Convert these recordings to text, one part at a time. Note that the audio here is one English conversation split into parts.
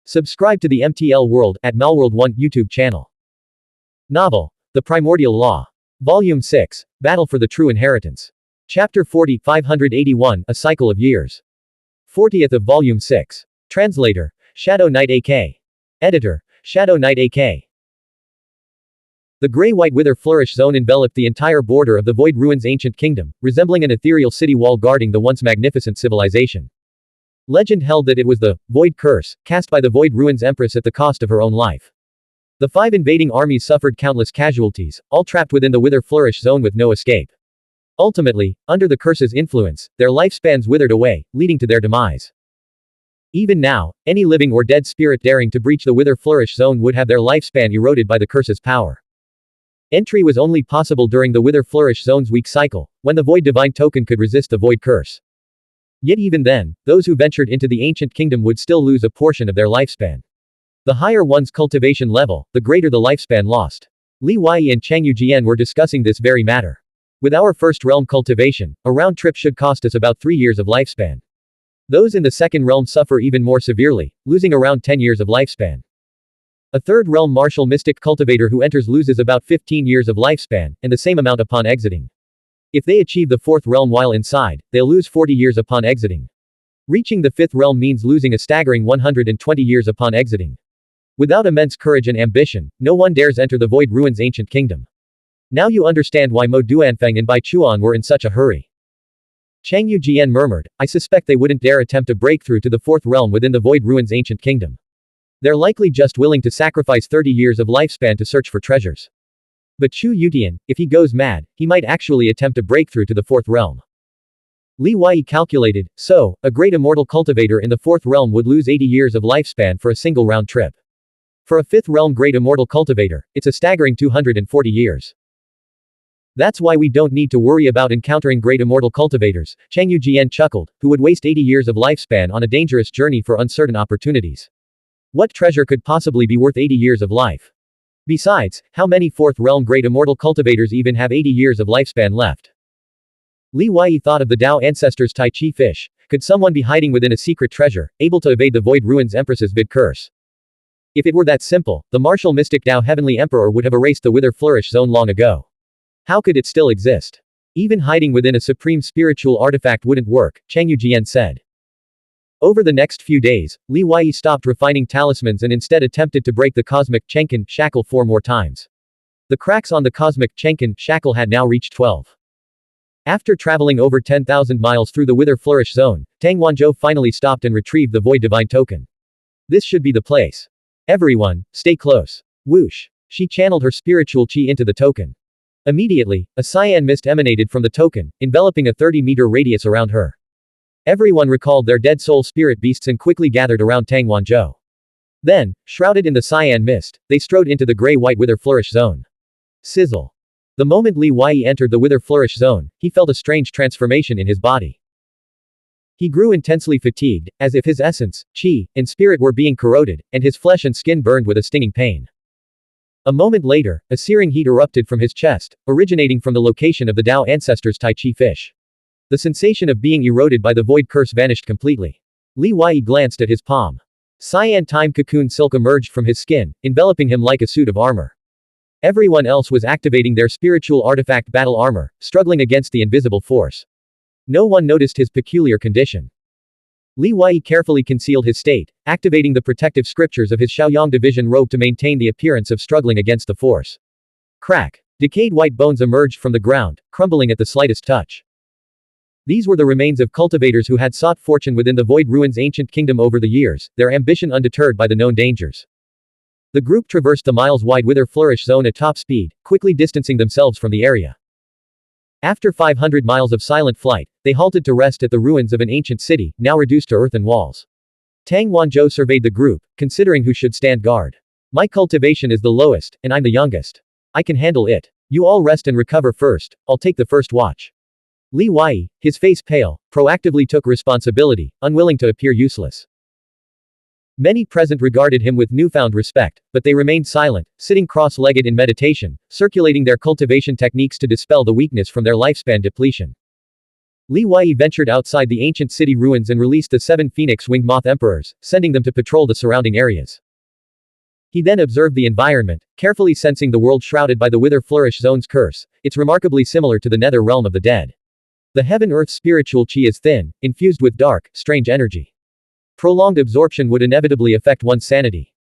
Subscribe to the MTL World at Malworld 1 YouTube channel. Novel, The Primordial Law. Volume 6, Battle for the True Inheritance. Chapter 40, 581, A Cycle of Years. 40th of Volume 6. Translator, Shadow Knight AK. Editor, Shadow Knight AK. The gray-white wither flourish zone enveloped the entire border of the Void Ruins ancient kingdom, resembling an ethereal city wall guarding the once magnificent civilization. Legend held that it was the Void Curse, cast by the Void Ruins Empress at the cost of her own life. The 5 invading armies suffered countless casualties, all trapped within the wither flourish zone with no escape. Ultimately, under the curse's influence, their lifespans withered away, leading to their demise. Even now, any living or dead spirit daring to breach the wither flourish zone would have their lifespan eroded by the curse's power. Entry was only possible during the wither flourish zone's week cycle, when the Void Divine token could resist the Void Curse. Yet even then, those who ventured into the ancient kingdom would still lose a portion of their lifespan. The higher one's cultivation level, the greater the lifespan lost. Li Wei and Chang Yujian were discussing this very matter. With our first realm cultivation, a round trip should cost us about 3 years of lifespan. Those in the second realm suffer even more severely, losing around 10 years of lifespan. A third realm martial mystic cultivator who enters loses about 15 years of lifespan, and the same amount upon exiting. If they achieve the fourth realm while inside, they'll lose 40 years upon exiting. Reaching the fifth realm means losing a staggering 120 years upon exiting. Without immense courage and ambition, no one dares enter the Void Ruins ancient kingdom. Now you understand why Mo Duanfeng and Bai Chuan were in such a hurry. Chang Yujian murmured, I suspect they wouldn't dare attempt a breakthrough to the fourth realm within the Void Ruins ancient kingdom. They're likely just willing to sacrifice 30 years of lifespan to search for treasures. But Chu Yutian, if he goes mad, he might actually attempt a breakthrough to the fourth realm. Li Wei calculated, so, a great immortal cultivator in the fourth realm would lose 80 years of lifespan for a single round trip. For a fifth realm great immortal cultivator, it's a staggering 240 years. That's why we don't need to worry about encountering great immortal cultivators, Chang Yujian chuckled, who would waste 80 years of lifespan on a dangerous journey for uncertain opportunities. What treasure could possibly be worth 80 years of life? Besides, how many fourth realm great immortal cultivators even have 80 years of lifespan left? Li Wei thought of the Dao ancestors' Tai Chi fish. Could someone be hiding within a secret treasure, able to evade the Void Ruins Empress's bid curse? If it were that simple, the martial mystic Dao Heavenly Emperor would have erased the Wither Flourish zone long ago. How could it still exist? Even hiding within a supreme spiritual artifact wouldn't work, Chang Yujian said. Over the next few days, Li Wei stopped refining talismans and instead attempted to break the cosmic Chenkin shackle 4 more times. The cracks on the cosmic Chenkin shackle had now reached 12. After traveling over 10,000 miles through the Wither Flourish zone, Tang Wanzhou finally stopped and retrieved the Void Divine token. This should be the place. Everyone, stay close. Whoosh. She channeled her spiritual chi into the token. Immediately, a cyan mist emanated from the token, enveloping a 30-meter radius around her. Everyone recalled their dead soul spirit beasts and quickly gathered around Tang Wanzhou. Then, shrouded in the cyan mist, they strode into the gray-white Wither Flourish zone. Sizzle. The moment Li Wei entered the Wither Flourish zone, he felt a strange transformation in his body. He grew intensely fatigued, as if his essence, chi, and spirit were being corroded, and his flesh and skin burned with a stinging pain. A moment later, a searing heat erupted from his chest, originating from the location of the Dao ancestors' Tai Chi fish. The sensation of being eroded by the Void Curse vanished completely. Li Wei glanced at his palm. Cyan time cocoon silk emerged from his skin, enveloping him like a suit of armor. Everyone else was activating their spiritual artifact battle armor, struggling against the invisible force. No one noticed his peculiar condition. Li Wei carefully concealed his state, activating the protective scriptures of his Shaoyang division robe to maintain the appearance of struggling against the force. Crack. Decayed white bones emerged from the ground, crumbling at the slightest touch. These were the remains of cultivators who had sought fortune within the Void Ruins ancient kingdom over the years, their ambition undeterred by the known dangers. The group traversed the miles-wide Wither Flourish zone at top speed, quickly distancing themselves from the area. After 500 miles of silent flight, they halted to rest at the ruins of an ancient city, now reduced to earthen walls. Tang Wanzhou surveyed the group, considering who should stand guard. My cultivation is the lowest, and I'm the youngest. I can handle it. You all rest and recover first, I'll take the first watch. Li Wei, his face pale, proactively took responsibility, unwilling to appear useless. Many present regarded him with newfound respect, but they remained silent, sitting cross-legged in meditation, circulating their cultivation techniques to dispel the weakness from their lifespan depletion. Li Wei ventured outside the ancient city ruins and released the 7 phoenix-winged moth emperors, sending them to patrol the surrounding areas. He then observed the environment, carefully sensing the world shrouded by the Wither Flourish Zone's curse. It's remarkably similar to the Nether Realm of the dead. The heaven-earth spiritual chi is thin, infused with dark, strange energy. Prolonged absorption would inevitably affect one's sanity.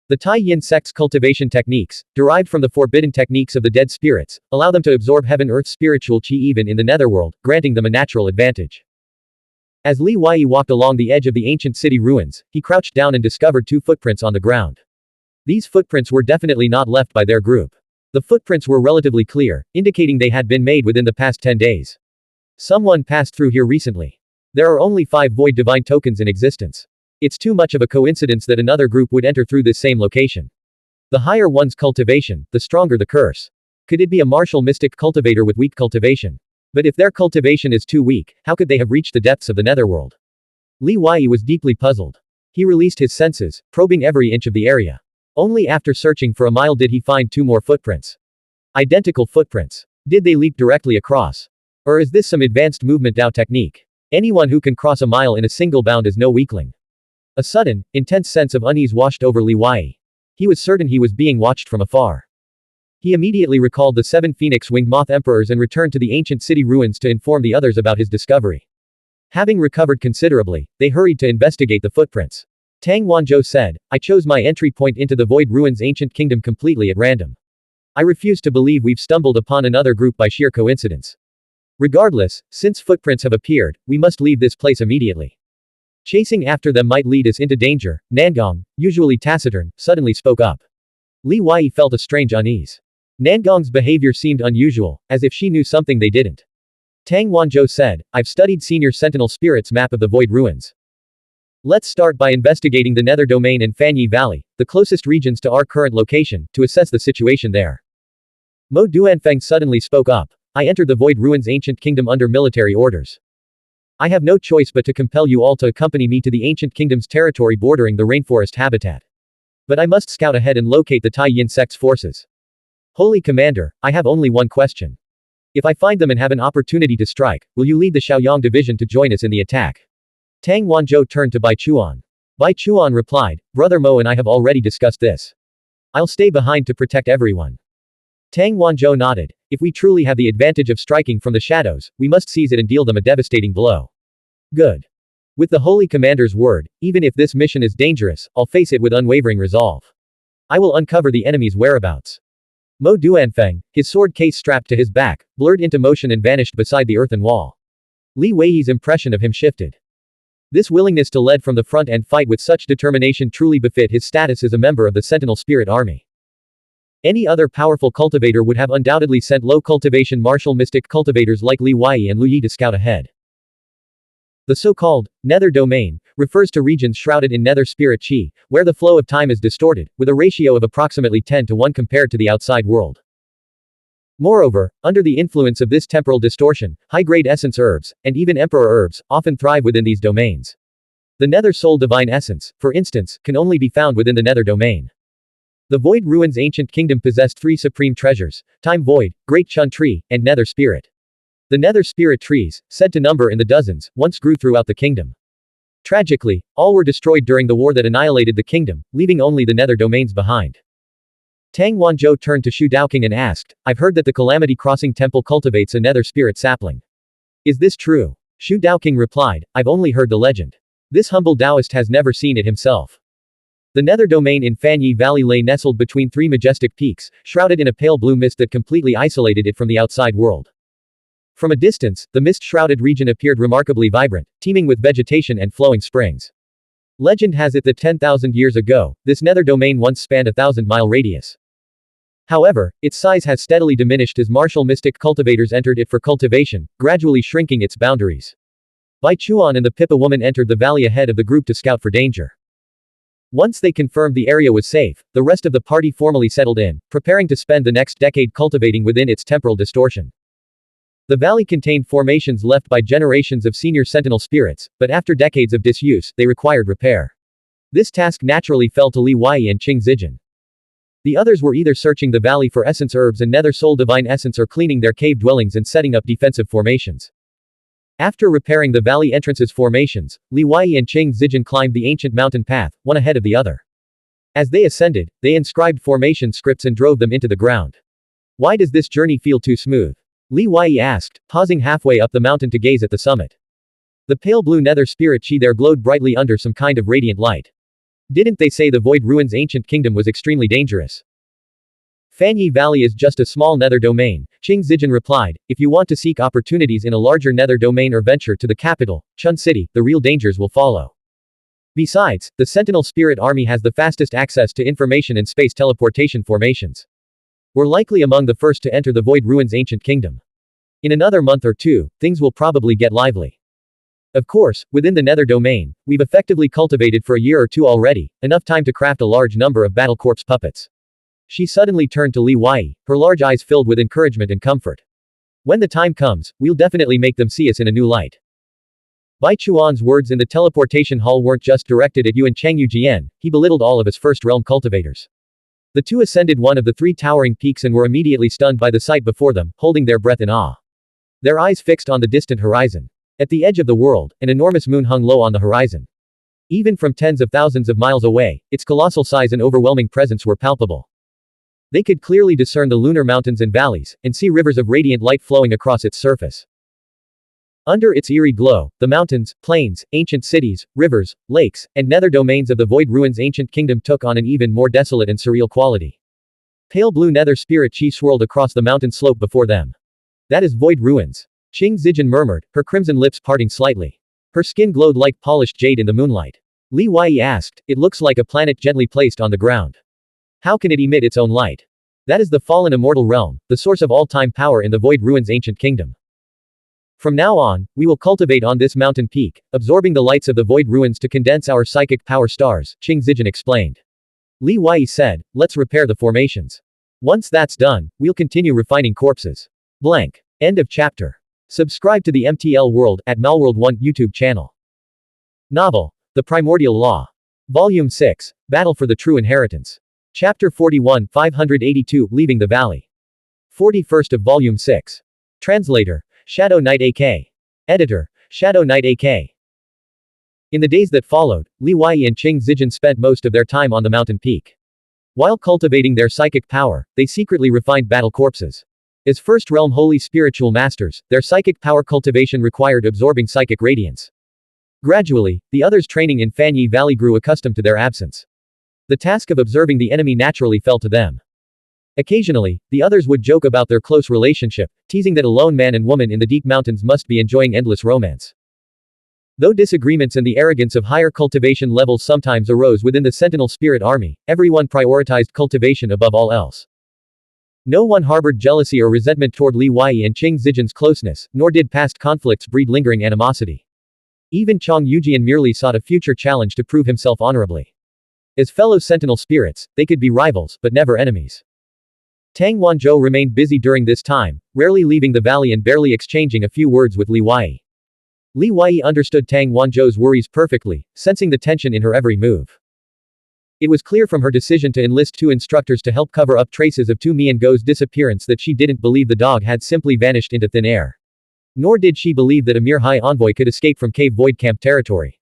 The Tai Yin sect's cultivation techniques, derived from the forbidden techniques of the dead spirits, allow them to absorb heaven-earth spiritual chi even in the netherworld, granting them a natural advantage. As Li Wei walked along the edge of the ancient city ruins, he crouched down and discovered 2 footprints on the ground. These footprints were definitely not left by their group. The footprints were relatively clear, indicating they had been made within the past 10 days. Someone passed through here recently. There are only 5 void divine tokens in existence. It's too much of a coincidence that another group would enter through this same location. The higher one's cultivation, the stronger the curse. Could it be a martial mystic cultivator with weak cultivation? But if their cultivation is too weak, how could they have reached the depths of the netherworld? Li Wei was deeply puzzled. He released his senses, probing every inch of the area. Only after searching for a mile did he find 2 more footprints. Identical footprints. Did they leap directly across? Or is this some advanced movement Dao technique? Anyone who can cross a mile in a single bound is no weakling. A sudden, intense sense of unease washed over Li Wei. He was certain he was being watched from afar. He immediately recalled the 7 phoenix-winged moth emperors and returned to the ancient city ruins to inform the others about his discovery. Having recovered considerably, they hurried to investigate the footprints. Tang Wanzhou said, I chose my entry point into the Void Ruins ancient kingdom completely at random. I refuse to believe we've stumbled upon another group by sheer coincidence. Regardless, since footprints have appeared, we must leave this place immediately. Chasing after them might lead us into danger. Nangong, usually taciturn, suddenly spoke up. Li Wei felt a strange unease. Nangong's behavior seemed unusual, as if she knew something they didn't. Tang Wanzhou said, I've studied Senior Sentinel Spirit's map of the Void Ruins. Let's start by investigating the Nether Domain and Fanyi Valley, the closest regions to our current location, to assess the situation there. Mo Duanfeng suddenly spoke up. I entered the Void Ruins ancient kingdom under military orders. I have no choice but to compel you all to accompany me to the ancient kingdom's territory bordering the rainforest habitat. But I must scout ahead and locate the Tai Yin sect's forces. Holy Commander, I have only one question. If I find them and have an opportunity to strike, will you lead the Shaoyang division to join us in the attack? Tang Wanzhou turned to Bai Chuan. Bai Chuan replied, Brother Mo and I have already discussed this. I'll stay behind to protect everyone. Tang Wanzhou nodded. If we truly have the advantage of striking from the shadows, we must seize it and deal them a devastating blow. Good. With the Holy Commander's word, even if this mission is dangerous, I'll face it with unwavering resolve. I will uncover the enemy's whereabouts. Mo Duanfeng, his sword case strapped to his back, blurred into motion and vanished beside the earthen wall. Li Wei's impression of him shifted. This willingness to lead from the front and fight with such determination truly befit his status as a member of the Sentinel Spirit Army. Any other powerful cultivator would have undoubtedly sent low cultivation martial mystic cultivators like Li Wei and Lu Yi to scout ahead. The so-called Nether Domain refers to regions shrouded in Nether Spirit Chi, where the flow of time is distorted, with a ratio of approximately 10 to 1 compared to the outside world. Moreover, under the influence of this temporal distortion, high-grade essence herbs, and even emperor herbs, often thrive within these domains. The Nether Soul Divine Essence, for instance, can only be found within the Nether Domain. The Void Ruins ancient kingdom possessed 3 supreme treasures: Time Void, Great Chun Tree, and Nether Spirit. The Nether Spirit trees, said to number in the dozens, once grew throughout the kingdom. Tragically, all were destroyed during the war that annihilated the kingdom, leaving only the Nether Domains behind. Tang Wanzhou turned to Shu Daoqing and asked, I've heard that the Calamity Crossing Temple cultivates a Nether Spirit sapling. Is this true? Shu Daoqing replied, I've only heard the legend. This humble Taoist has never seen it himself. The Nether Domain in Fanyi Valley lay nestled between 3 majestic peaks, shrouded in a pale blue mist that completely isolated it from the outside world. From a distance, the mist-shrouded region appeared remarkably vibrant, teeming with vegetation and flowing springs. Legend has it that 10,000 years ago, this Nether Domain once spanned a 1,000-mile radius. However, its size has steadily diminished as martial mystic cultivators entered it for cultivation, gradually shrinking its boundaries. Bai Chuan and the Pippa woman entered the valley ahead of the group to scout for danger. Once they confirmed the area was safe, the rest of the party formally settled in, preparing to spend the next decade cultivating within its temporal distortion. The valley contained formations left by generations of senior sentinel spirits, but after decades of disuse, they required repair. This task naturally fell to Li Wei and Qing Zijin. The others were either searching the valley for essence herbs and Nether Soul Divine Essence or cleaning their cave dwellings and setting up defensive formations. After repairing the valley entrance's formations, Li Wei and Qing Zijin climbed the ancient mountain path, one ahead of the other. As they ascended, they inscribed formation scripts and drove them into the ground. Why does this journey feel too smooth? Li Wei asked, pausing halfway up the mountain to gaze at the summit. The pale blue nether spirit chi there glowed brightly under some kind of radiant light. Didn't they say the Void Ruins ancient kingdom was extremely dangerous? Fanyi Valley is just a small nether domain, Qing Zijin replied. If you want to seek opportunities in a larger nether domain or venture to the capital, Chun City, the real dangers will follow. Besides, the Sentinel Spirit Army has the fastest access to information and space teleportation formations. We're likely among the first to enter the Void Ruins ancient kingdom. In another month or two, things will probably get lively. Of course, within the nether domain, we've effectively cultivated for a year or two already, enough time to craft a large number of battle corpse puppets. She suddenly turned to Li Wei, her large eyes filled with encouragement and comfort. When the time comes, we'll definitely make them see us in a new light. Bai Chuan's words in the teleportation hall weren't just directed at Yuan Chengyu Jian, he belittled all of his first realm cultivators. The two ascended one of the three towering peaks and were immediately stunned by the sight before them, holding their breath in awe. Their eyes fixed on the distant horizon. At the edge of the world, an enormous moon hung low on the horizon. Even from tens of thousands of miles away, its colossal size and overwhelming presence were palpable. They could clearly discern the lunar mountains and valleys, and see rivers of radiant light flowing across its surface. Under its eerie glow, the mountains, plains, ancient cities, rivers, lakes, and nether domains of the Void Ruins ancient kingdom took on an even more desolate and surreal quality. Pale blue nether spirit chi swirled across the mountain slope before them. That is Void Ruins. Qing Zijin murmured, her crimson lips parting slightly. Her skin glowed like polished jade in the moonlight. Li Wei asked, it looks like a planet gently placed on the ground. How can it emit its own light? That is the fallen immortal realm, the source of all-time power in the Void Ruins ancient kingdom. From now on, we will cultivate on this mountain peak, absorbing the lights of the Void Ruins to condense our psychic power stars, Qing Zijin explained. Li Wei said, let's repair the formations. Once that's done, we'll continue refining corpses. Blank. End of chapter. Subscribe to the MTL World at Malworld 1 YouTube channel. Novel. The Primordial Law. Volume 6. Battle for the True Inheritance. Chapter 41, 582, Leaving the Valley. 41st of Volume 6. Translator, Shadow Knight AK. Editor, Shadow Knight AK. In the days that followed, Li Wei and Qing Zijin spent most of their time on the mountain peak. While cultivating their psychic power, they secretly refined battle corpses. As First Realm Holy Spiritual Masters, their psychic power cultivation required absorbing psychic radiance. Gradually, the others' training in Fanyi Valley grew accustomed to their absence. The task of observing the enemy naturally fell to them. Occasionally, the others would joke about their close relationship, teasing that a lone man and woman in the deep mountains must be enjoying endless romance. Though disagreements and the arrogance of higher cultivation levels sometimes arose within the Sentinel Spirit Army, everyone prioritized cultivation above all else. No one harbored jealousy or resentment toward Li Wei and Qing Zijin's closeness, nor did past conflicts breed lingering animosity. Even Chang Yujian merely sought a future challenge to prove himself honorably. As fellow Sentinel spirits, they could be rivals, but never enemies. Tang Wanzhou remained busy during this time, rarely leaving the valley and barely exchanging a few words with Li Wei. Li Wei understood Tang Wanzhou's worries perfectly, sensing the tension in her every move. It was clear from her decision to enlist two instructors to help cover up traces of Tu Miango's disappearance that she didn't believe the dog had simply vanished into thin air. Nor did she believe that a mere high envoy could escape from Cave Void Camp territory.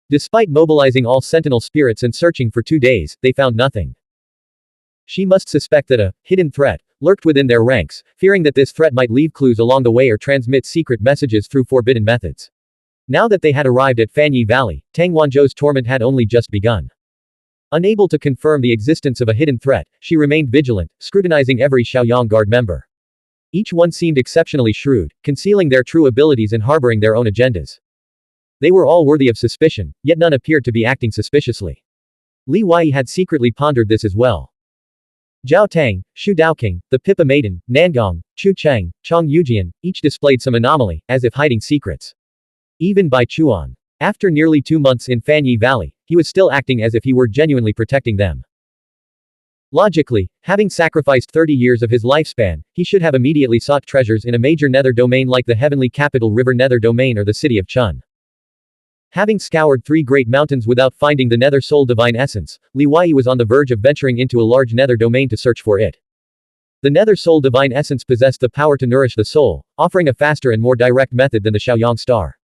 Despite mobilizing all Sentinel spirits and searching for 2 days, they found nothing. She must suspect that a hidden threat lurked within their ranks, fearing that this threat might leave clues along the way or transmit secret messages through forbidden methods. Now that they had arrived at Fanyi Valley, Tang Wanzhou's torment had only just begun. Unable to confirm the existence of a hidden threat, she remained vigilant, scrutinizing every Shaoyang Guard member. Each one seemed exceptionally shrewd, concealing their true abilities and harboring their own agendas. They were all worthy of suspicion, yet none appeared to be acting suspiciously. Li Wei had secretly pondered this as well. Zhao Tang, Shu Daoqing, the Pippa Maiden, Nangong, Chu Cheng, Chang Yujian, each displayed some anomaly, as if hiding secrets. Even Bai Chuan. After nearly 2 months in Fanyi Valley, he was still acting as if he were genuinely protecting them. Logically, having sacrificed 30 years of his lifespan, he should have immediately sought treasures in a major nether domain like the heavenly capital River Nether Domain or the city of Chun. Having scoured 3 great mountains without finding the Nether Soul Divine Essence, Li Wei was on the verge of venturing into a large nether domain to search for it. The nether soul divine essence possessed the power to nourish the soul, offering a faster and more direct method than the Shaoyang star.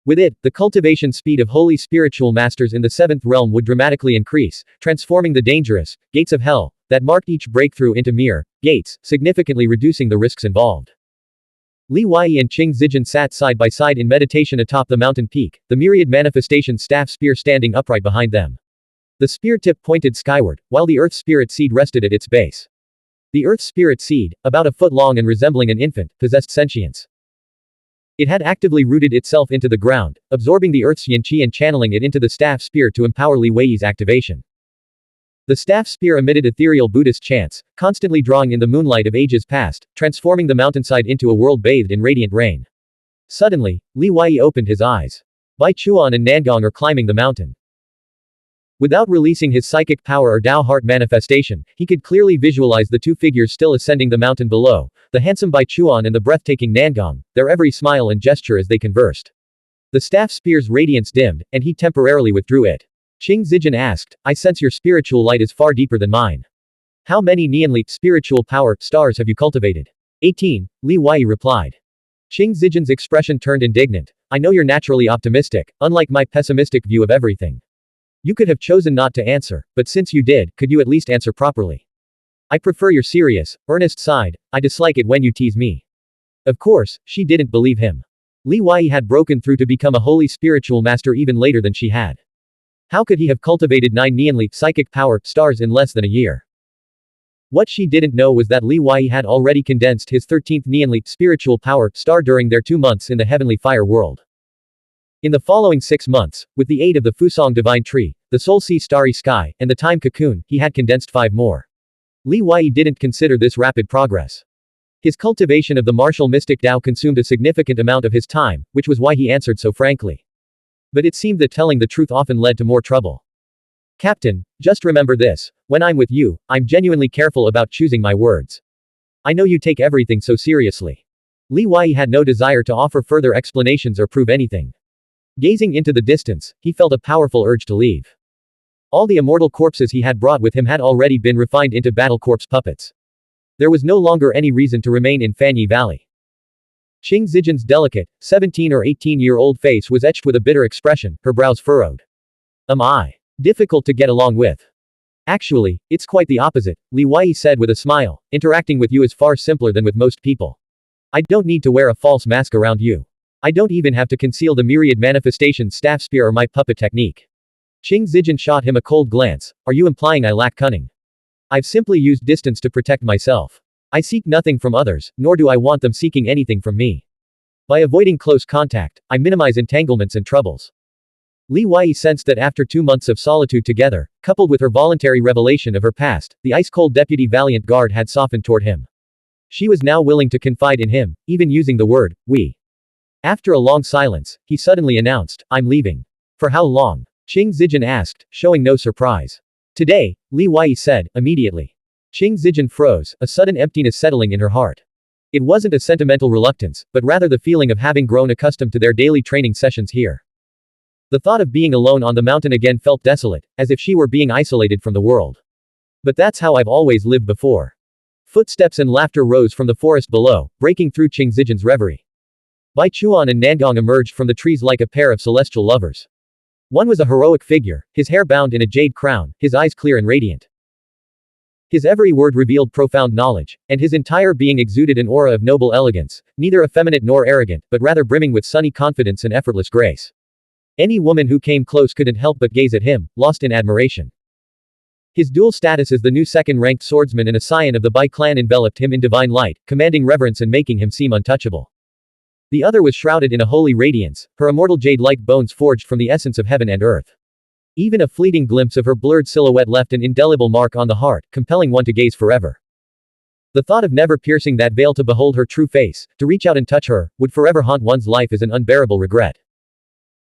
With it, the cultivation speed of holy spiritual masters in the seventh realm would dramatically increase, transforming the dangerous gates of hell that marked each breakthrough into mere gates, significantly reducing the risks involved. Li Wei and Qing Zijin sat side by side in meditation atop the mountain peak, the myriad manifestation staff spear standing upright behind them. The spear tip pointed skyward, while the earth spirit seed rested at its base. The earth spirit seed, about a foot long and resembling an infant, possessed sentience. It had actively rooted itself into the ground, absorbing the earth's yin qi and channeling it into the staff spear to empower Li Wei's activation. The staff spear emitted ethereal Buddhist chants, constantly drawing in the moonlight of ages past, transforming the mountainside into a world bathed in radiant rain. Suddenly, Li Wei opened his eyes. Bai Chuan and Nangong are climbing the mountain. Without releasing his psychic power or Tao heart manifestation, he could clearly visualize the two figures still ascending the mountain below, the handsome Bai Chuan and the breathtaking Nangong, their every smile and gesture as they conversed. The staff spear's radiance dimmed, and he temporarily withdrew it. Qing Zijin asked, I sense your spiritual light is far deeper than mine. How many Nianli spiritual power stars have you cultivated? 18, Li Wei replied. Qing Zijin's expression turned indignant. I know you're naturally optimistic, unlike my pessimistic view of everything. You could have chosen not to answer, but since you did, could you at least answer properly? I prefer your serious, earnest side, I dislike it when you tease me. Of course, she didn't believe him. Li Wei had broken through to become a holy spiritual master even later than she had. How could he have cultivated 9 Nianli psychic power stars in less than a year? What she didn't know was that Li Wei had already condensed his 13th Nianli spiritual power star during their 2 months in the heavenly fire world. In the following 6 months, with the aid of the Fusong Divine Tree, the Soul Sea Starry Sky, and the Time Cocoon, he had condensed 5 more. Li Wei didn't consider this rapid progress. His cultivation of the martial mystic Tao consumed a significant amount of his time, which was why he answered so frankly. But it seemed that telling the truth often led to more trouble. Captain, just remember this, when I'm with you, I'm genuinely careful about choosing my words. I know you take everything so seriously. Li Wei had no desire to offer further explanations or prove anything. Gazing into the distance, he felt a powerful urge to leave. All the immortal corpses he had brought with him had already been refined into battle corpse puppets. There was no longer any reason to remain in Fanyi Valley. Qing Zijin's delicate, 17 or 18-year-old face was etched with a bitter expression, her brows furrowed. Am I difficult to get along with? Actually, it's quite the opposite, Li Wei said with a smile. Interacting with you is far simpler than with most people. I don't need to wear a false mask around you. I don't even have to conceal the myriad manifestation staff spear or my puppet technique. Qing Zijin shot him a cold glance. Are you implying I lack cunning? I've simply used distance to protect myself. I seek nothing from others, nor do I want them seeking anything from me. By avoiding close contact, I minimize entanglements and troubles. Li Wei sensed that after 2 months of solitude together, coupled with her voluntary revelation of her past, the ice-cold deputy valiant guard had softened toward him. She was now willing to confide in him, even using the word, we. After a long silence, he suddenly announced, I'm leaving. For how long? Qing Zijin asked, showing no surprise. Today, Li Wei said, immediately. Qing Zijin froze, a sudden emptiness settling in her heart. It wasn't a sentimental reluctance, but rather the feeling of having grown accustomed to their daily training sessions here. The thought of being alone on the mountain again felt desolate, as if she were being isolated from the world. But that's how I've always lived before. Footsteps and laughter rose from the forest below, breaking through Qing Zijin's reverie. Bai Chuan and Nangong emerged from the trees like a pair of celestial lovers. One was a heroic figure, his hair bound in a jade crown, his eyes clear and radiant. His every word revealed profound knowledge, and his entire being exuded an aura of noble elegance, neither effeminate nor arrogant, but rather brimming with sunny confidence and effortless grace. Any woman who came close couldn't help but gaze at him, lost in admiration. His dual status as the new second-ranked swordsman and a scion of the Bai clan enveloped him in divine light, commanding reverence and making him seem untouchable. The other was shrouded in a holy radiance, her immortal jade-like bones forged from the essence of heaven and earth. Even a fleeting glimpse of her blurred silhouette left an indelible mark on the heart, compelling one to gaze forever. The thought of never piercing that veil to behold her true face, to reach out and touch her, would forever haunt one's life as an unbearable regret.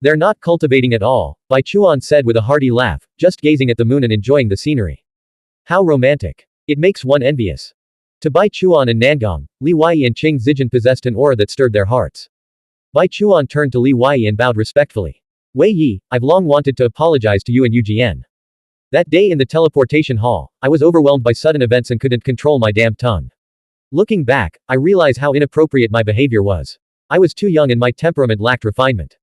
They're not cultivating at all, Bai Chuan said with a hearty laugh, just gazing at the moon and enjoying the scenery. How romantic. It makes one envious. To Bai Chuan and Nangong, Li Wei and Qing Zijin possessed an aura that stirred their hearts. Bai Chuan turned to Li Wei and bowed respectfully. Wei Yi, I've long wanted to apologize to you and Yu Jian. That day in the teleportation hall, I was overwhelmed by sudden events and couldn't control my damn tongue. Looking back, I realize how inappropriate my behavior was. I was too young and my temperament lacked refinement.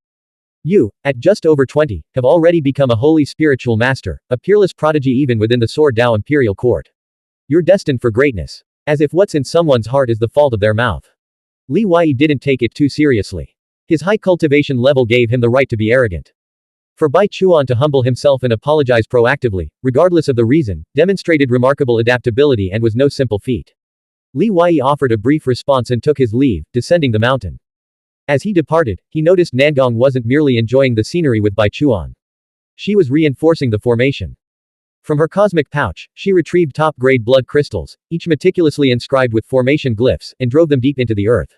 You, at just over 20, have already become a holy spiritual master, a peerless prodigy even within the Sword Dao imperial court. You're destined for greatness. As if what's in someone's heart is the fault of their mouth. Li Wei didn't take it too seriously. His high cultivation level gave him the right to be arrogant. For Bai Chuan to humble himself and apologize proactively, regardless of the reason, demonstrated remarkable adaptability and was no simple feat. Li Wei offered a brief response and took his leave, descending the mountain. As he departed, he noticed Nangong wasn't merely enjoying the scenery with Bai Chuan. She was reinforcing the formation. From her cosmic pouch, she retrieved top-grade blood crystals, each meticulously inscribed with formation glyphs, and drove them deep into the earth.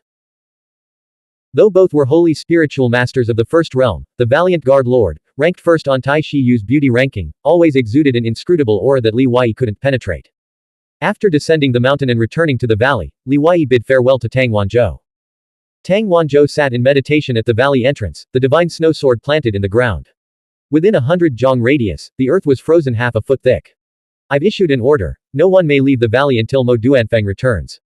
Though both were holy spiritual masters of the First Realm, the valiant Guard Lord, ranked first on Tai Shi Yu's beauty ranking, always exuded an inscrutable aura that Li Wei couldn't penetrate. After descending the mountain and returning to the valley, Li Wei bid farewell to Tang Wanzhou. Tang Wanzhou sat in meditation at the valley entrance, the divine snow sword planted in the ground. Within 100 zhang radius, the earth was frozen half a foot thick. I've issued an order. No one may leave the valley until Mo Duanfeng returns.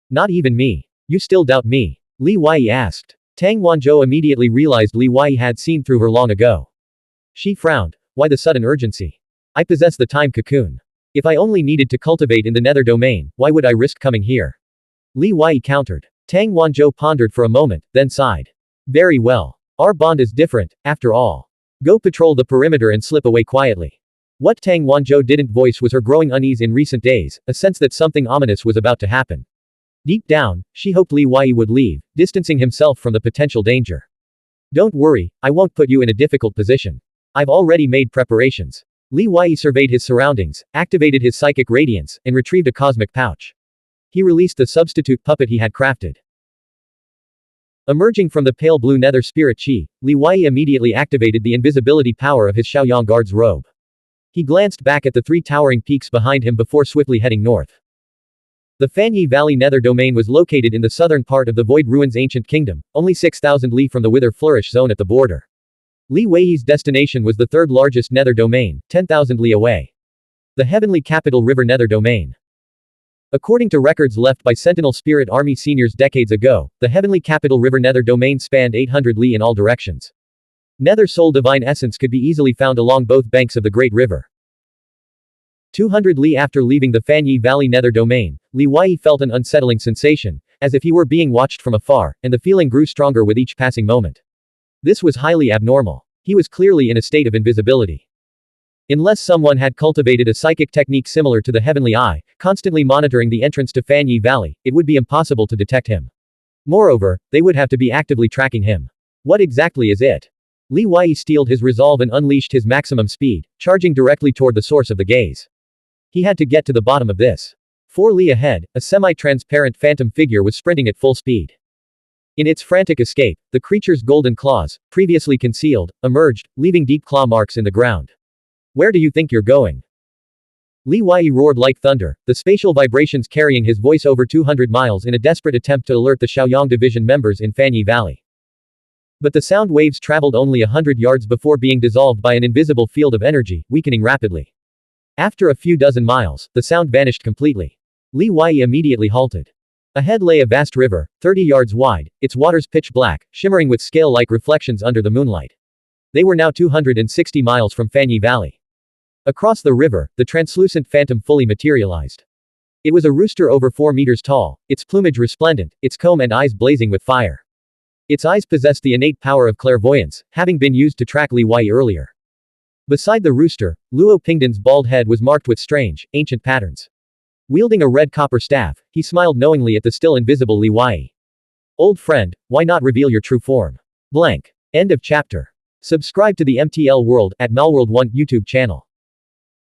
Not even me. You still doubt me? Li Wei asked. Tang Wanzhou immediately realized Li Wei had seen through her long ago. She frowned. Why the sudden urgency? I possess the time cocoon. If I only needed to cultivate in the nether domain, why would I risk coming here? Li Wei countered. Tang Wanzhou pondered for a moment, then sighed. Very well. Our bond is different, after all. Go patrol the perimeter and slip away quietly. What Tang Wanzhou didn't voice was her growing unease in recent days, a sense that something ominous was about to happen. Deep down, she hoped Li Wei would leave, distancing himself from the potential danger. Don't worry, I won't put you in a difficult position. I've already made preparations. Li Wei surveyed his surroundings, activated his psychic radiance, and retrieved a cosmic pouch. He released the substitute puppet he had crafted. Emerging from the pale blue nether spirit chi, Li Wei immediately activated the invisibility power of his Shaoyang guard's robe. He glanced back at the three towering peaks behind him before swiftly heading north. The Fanyi Valley nether domain was located in the southern part of the Void Ruins ancient kingdom, only 6,000 li from the Wither Flourish zone at the border. Li Wei's destination was the third largest nether domain, 10,000 li away. The heavenly capital river nether domain. According to records left by Sentinel Spirit Army seniors decades ago, the heavenly capital river nether domain spanned 800 li in all directions. Nether soul divine essence could be easily found along both banks of the great river. 200 li after leaving the Fanyi Valley nether domain, Li Wei felt an unsettling sensation, as if he were being watched from afar, and the feeling grew stronger with each passing moment. This was highly abnormal. He was clearly in a state of invisibility. Unless someone had cultivated a psychic technique similar to the Heavenly Eye, constantly monitoring the entrance to Fanyi Valley, it would be impossible to detect him. Moreover, they would have to be actively tracking him. What exactly is it? Li Wei steeled his resolve and unleashed his maximum speed, charging directly toward the source of the gaze. He had to get to the bottom of this. 4 li ahead, a semi-transparent phantom figure was sprinting at full speed. In its frantic escape, the creature's golden claws, previously concealed, emerged, leaving deep claw marks in the ground. Where do you think you're going? Li Wei roared like thunder, the spatial vibrations carrying his voice over 200 miles in a desperate attempt to alert the Shaoyang Division members in Fanyi Valley. But the sound waves traveled only 100 yards before being dissolved by an invisible field of energy, weakening rapidly. After a few dozen miles, the sound vanished completely. Li Wei immediately halted. Ahead lay a vast river, 30 yards wide, its waters pitch black, shimmering with scale-like reflections under the moonlight. They were now 260 miles from Fanyi Valley. Across the river, the translucent phantom fully materialized. It was a rooster over 4 meters tall, its plumage resplendent, its comb and eyes blazing with fire. Its eyes possessed the innate power of clairvoyance, having been used to track Li Wei earlier. Beside the rooster, Luo Pingdon's bald head was marked with strange, ancient patterns. Wielding a red copper staff, he smiled knowingly at the still invisible Li Wei. Old friend, why not reveal your true form? Blank. End of chapter. Subscribe to the MTL World at Malworld 1 YouTube channel.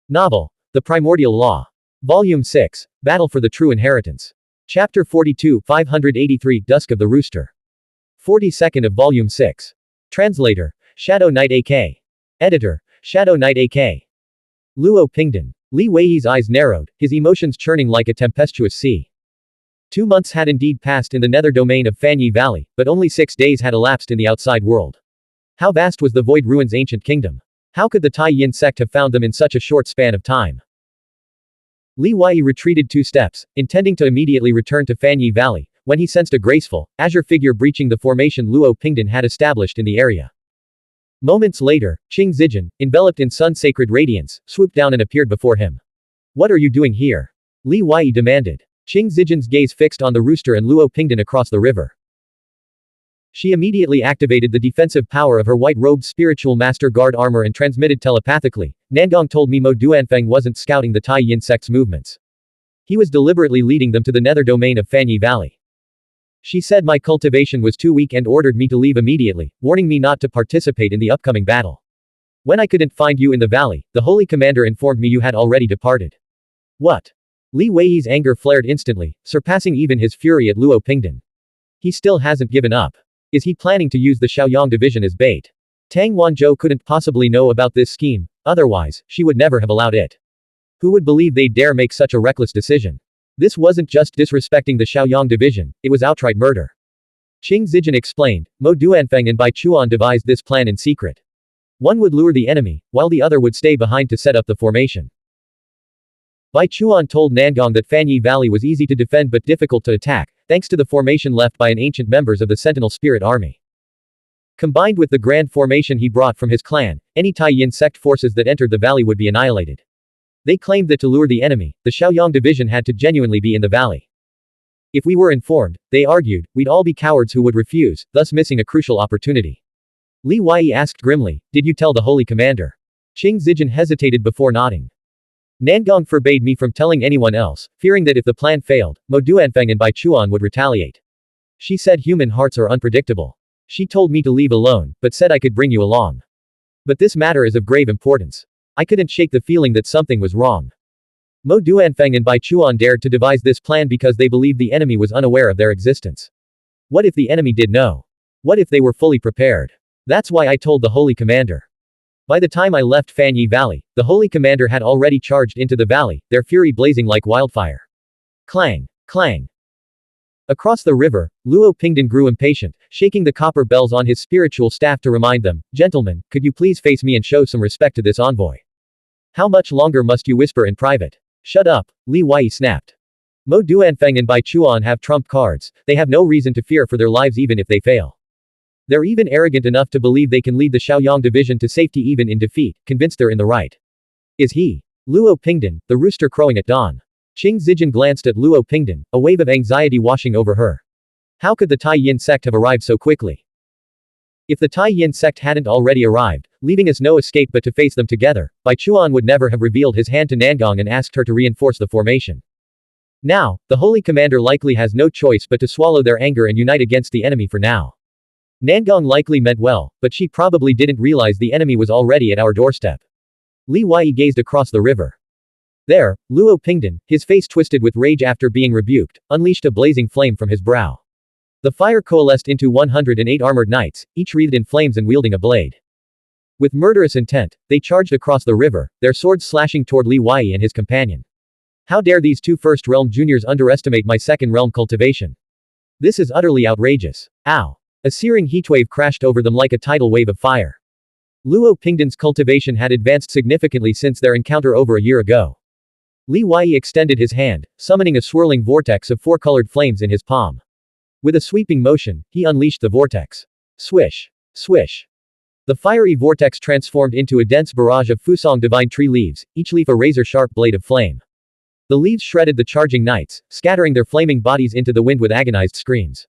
Novel, The Primordial Law. Volume 6, Battle for the True Inheritance. Chapter 42, 583, Dusk of the Rooster. 42nd of Volume 6. Translator, Shadow Knight AK. Editor, Shadow Knight AK. Luo Pingdon. Li Wei's eyes narrowed, his emotions churning like a tempestuous sea. 2 months had indeed passed in the nether domain of Fanyi Valley, but only 6 days had elapsed in the outside world. How vast was the Void Ruins ancient kingdom? How could the Tai Yin sect have found them in such a short span of time? Li Wei retreated 2 steps, intending to immediately return to Fanyi Valley, when he sensed a graceful, azure figure breaching the formation Luo Pingdan had established in the area. Moments later, Qing Zijin, enveloped in sun-sacred radiance, swooped down and appeared before him. What are you doing here? Li Wei demanded. Qing Zijin's gaze fixed on the rooster and Luo Pingdan across the river. She immediately activated the defensive power of her white-robed spiritual master guard armor and transmitted telepathically. Nangong told me Mo Duanfeng wasn't scouting the Tai Yin sect's movements. He was deliberately leading them to the nether domain of Fanyi Valley. She said my cultivation was too weak and ordered me to leave immediately, warning me not to participate in the upcoming battle. When I couldn't find you in the valley, the holy commander informed me you had already departed. What? Li Wei's anger flared instantly, surpassing even his fury at Luo Pingdan. He still hasn't given up. Is he planning to use the Shaoyang division as bait? Tang Wanzhou couldn't possibly know about this scheme, otherwise, she would never have allowed it. Who would believe they'd dare make such a reckless decision? This wasn't just disrespecting the Shaoyang division, it was outright murder. Qing Zijin explained, Mo Duanfeng and Bai Chuan devised this plan in secret. One would lure the enemy, while the other would stay behind to set up the formation. Bai Chuan told Nangong that Fanyi Valley was easy to defend but difficult to attack, thanks to the formation left by ancient members of the Sentinel Spirit Army. Combined with the grand formation he brought from his clan, any Tai Yin sect forces that entered the valley would be annihilated. They claimed that to lure the enemy, the Shaoyang division had to genuinely be in the valley. If we were informed, they argued, we'd all be cowards who would refuse, thus missing a crucial opportunity. Li Wei asked grimly, did you tell the holy commander? Qing Zijin hesitated before nodding. Nangong forbade me from telling anyone else, fearing that if the plan failed, Mo Duanfeng and Bai Chuan would retaliate. She said human hearts are unpredictable. She told me to leave alone, but said I could bring you along. But this matter is of grave importance. I couldn't shake the feeling that something was wrong. Mo Duanfeng and Bai Chuan dared to devise this plan because they believed the enemy was unaware of their existence. What if the enemy did know? What if they were fully prepared? That's why I told the holy commander. By the time I left Fanyi Valley, the holy commander had already charged into the valley, their fury blazing like wildfire. Clang! Clang! Across the river, Luo Pingdan grew impatient, shaking the copper bells on his spiritual staff to remind them, gentlemen, could you please face me and show some respect to this envoy? How much longer must you whisper in private? Shut up, Li Wei snapped. Mo Duanfeng and Bai Chuan have trump cards, they have no reason to fear for their lives even if they fail. They're even arrogant enough to believe they can lead the Shaoyang division to safety even in defeat, convinced they're in the right. Is he? Luo Pingdan, the rooster crowing at dawn. Qing Zijin glanced at Luo Pingdan, a wave of anxiety washing over her. How could the Tai Yin sect have arrived so quickly? If the Tai Yin sect hadn't already arrived, leaving us no escape but to face them together, Bai Chuan would never have revealed his hand to Nangong and asked her to reinforce the formation. Now, the holy commander likely has no choice but to swallow their anger and unite against the enemy for now. Nangong likely meant well, but she probably didn't realize the enemy was already at our doorstep. Li Wei gazed across the river. There, Luo Pingdan, his face twisted with rage after being rebuked, unleashed a blazing flame from his brow. The fire coalesced into 108 armored knights, each wreathed in flames and wielding a blade. With murderous intent, they charged across the river, their swords slashing toward Li Wei and his companion. How dare these two First Realm juniors underestimate my Second Realm cultivation? This is utterly outrageous. Ow! A searing heatwave crashed over them like a tidal wave of fire. Luo Pingdan's cultivation had advanced significantly since their encounter over a year ago. Li Wei extended his hand, summoning a swirling vortex of four-colored flames in his palm. With a sweeping motion, he unleashed the vortex. Swish! Swish! The fiery vortex transformed into a dense barrage of Fusong divine tree leaves, each leaf a razor-sharp blade of flame. The leaves shredded the charging knights, scattering their flaming bodies into the wind with agonized screams.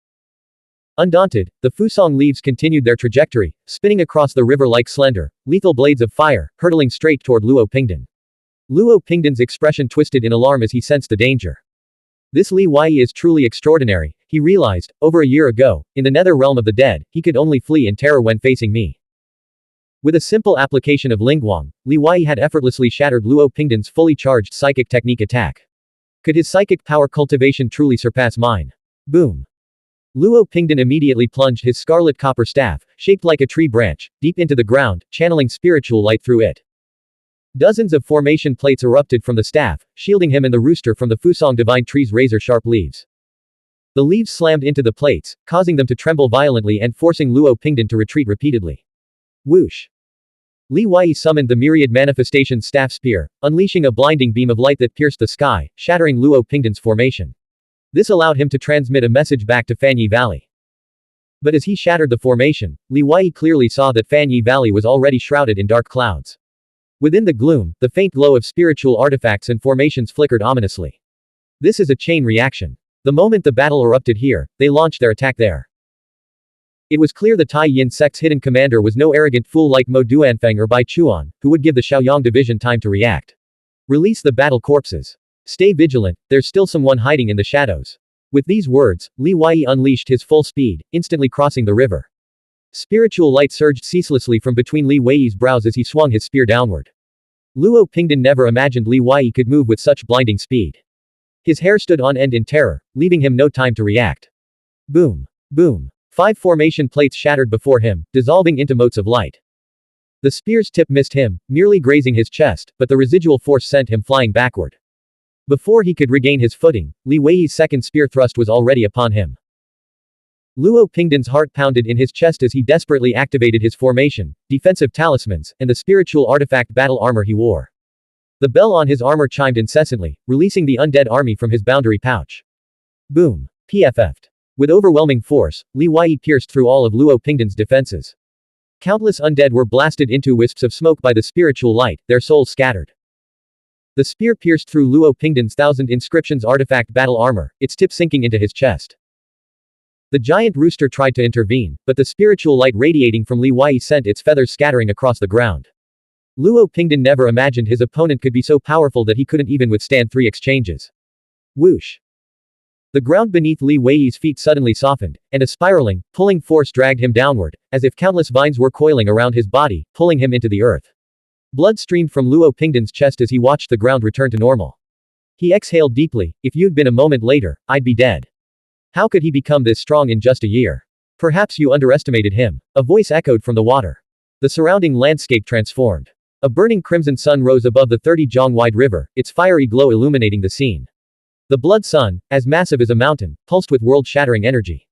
Undaunted, the Fusong leaves continued their trajectory, spinning across the river like slender, lethal blades of fire, hurtling straight toward Luo Pingdan. Luo Pingdan's expression twisted in alarm as he sensed the danger. This Li Wei is truly extraordinary, he realized. Over a year ago, in the nether realm of the dead, he could only flee in terror when facing me. With a simple application of Lingguang, Li Wei had effortlessly shattered Luo Pingdan's fully charged psychic technique attack. Could his psychic power cultivation truly surpass mine? Boom! Luo Pingdan immediately plunged his scarlet copper staff, shaped like a tree branch, deep into the ground, channeling spiritual light through it. Dozens of formation plates erupted from the staff, shielding him and the rooster from the Fusong divine tree's razor-sharp leaves. The leaves slammed into the plates, causing them to tremble violently and forcing Luo Pingdan to retreat repeatedly. Whoosh! Li Wei summoned the myriad manifestation staff spear, unleashing a blinding beam of light that pierced the sky, shattering Luo Pingdan's formation. This allowed him to transmit a message back to Fanyi Valley. But as he shattered the formation, Li Wei clearly saw that Fanyi Valley was already shrouded in dark clouds. Within the gloom, the faint glow of spiritual artifacts and formations flickered ominously. This is a chain reaction. The moment the battle erupted here, they launched their attack there. It was clear the Tai Yin sect's hidden commander was no arrogant fool like Mo Duanfeng or Bai Chuan, who would give the Shaoyang division time to react. Release the battle corpses. Stay vigilant, there's still someone hiding in the shadows. With these words, Li Wei unleashed his full speed, instantly crossing the river. Spiritual light surged ceaselessly from between Li Wei's brows as he swung his spear downward. Luo Pingdan never imagined Li Wei could move with such blinding speed. His hair stood on end in terror, leaving him no time to react. Boom. Boom. 5 formation plates shattered before him, dissolving into motes of light. The spear's tip missed him, merely grazing his chest, but the residual force sent him flying backward. Before he could regain his footing, Li Wei's second spear thrust was already upon him. Luo Pingdan's heart pounded in his chest as he desperately activated his formation, defensive talismans, and the spiritual artifact battle armor he wore. The bell on his armor chimed incessantly, releasing the undead army from his boundary pouch. Boom. PFF'd. With overwhelming force, Li Wei pierced through all of Luo Pingdan's defenses. Countless undead were blasted into wisps of smoke by the spiritual light, their souls scattered. The spear pierced through Luo Pingdan's 1,000 inscriptions artifact battle armor, its tip sinking into his chest. The giant rooster tried to intervene, but the spiritual light radiating from Li Wei sent its feathers scattering across the ground. Luo Pingdan never imagined his opponent could be so powerful that he couldn't even withstand 3 exchanges. Whoosh. The ground beneath Li Wei's feet suddenly softened, and a spiraling, pulling force dragged him downward, as if countless vines were coiling around his body, pulling him into the earth. Blood streamed from Luo Pingdan's chest as he watched the ground return to normal. He exhaled deeply. If you'd been a moment later, I'd be dead. How could he become this strong in just a year? Perhaps you underestimated him. A voice echoed from the water. The surrounding landscape transformed. A burning crimson sun rose above the 30-jong-wide river, its fiery glow illuminating the scene. The blood sun, as massive as a mountain, pulsed with world-shattering energy.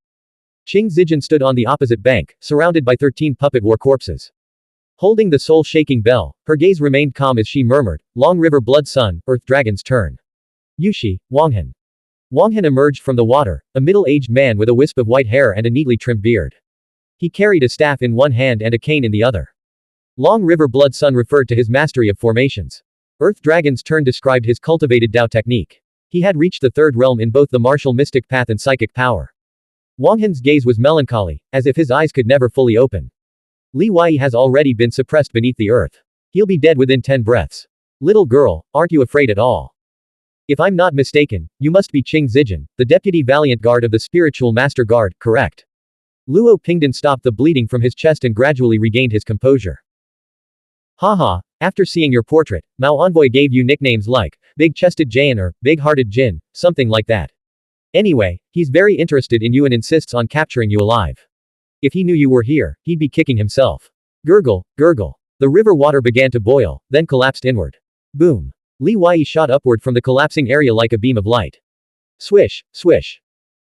Qing Zijin stood on the opposite bank, surrounded by 13 puppet war corpses. Holding the soul-shaking bell, her gaze remained calm as she murmured, "Long River Blood Sun, Earth Dragon's turn." Yushi, Wanghan. Wanghan emerged from the water, a middle-aged man with a wisp of white hair and a neatly trimmed beard. He carried a staff in one hand and a cane in the other. Long River Blood Sun referred to his mastery of formations. Earth Dragon's turn described his cultivated Dao technique. He had reached the 3rd realm in both the martial mystic path and psychic power. Wanghan's gaze was melancholy, as if his eyes could never fully open. Li Wei has already been suppressed beneath the earth. He'll be dead within 10 breaths. Little girl, aren't you afraid at all? If I'm not mistaken, you must be Qing Zijin, the deputy valiant guard of the spiritual master guard, correct? Luo Pingdan stopped the bleeding from his chest and gradually regained his composure. Haha, after seeing your portrait, Mao Envoy gave you nicknames like Big-Chested Jain or Big-Hearted Jin, something like that. Anyway, he's very interested in you and insists on capturing you alive. If he knew you were here, he'd be kicking himself. Gurgle, gurgle. The river water began to boil, then collapsed inward. Boom. Li Wei shot upward from the collapsing area like a beam of light. Swish, swish.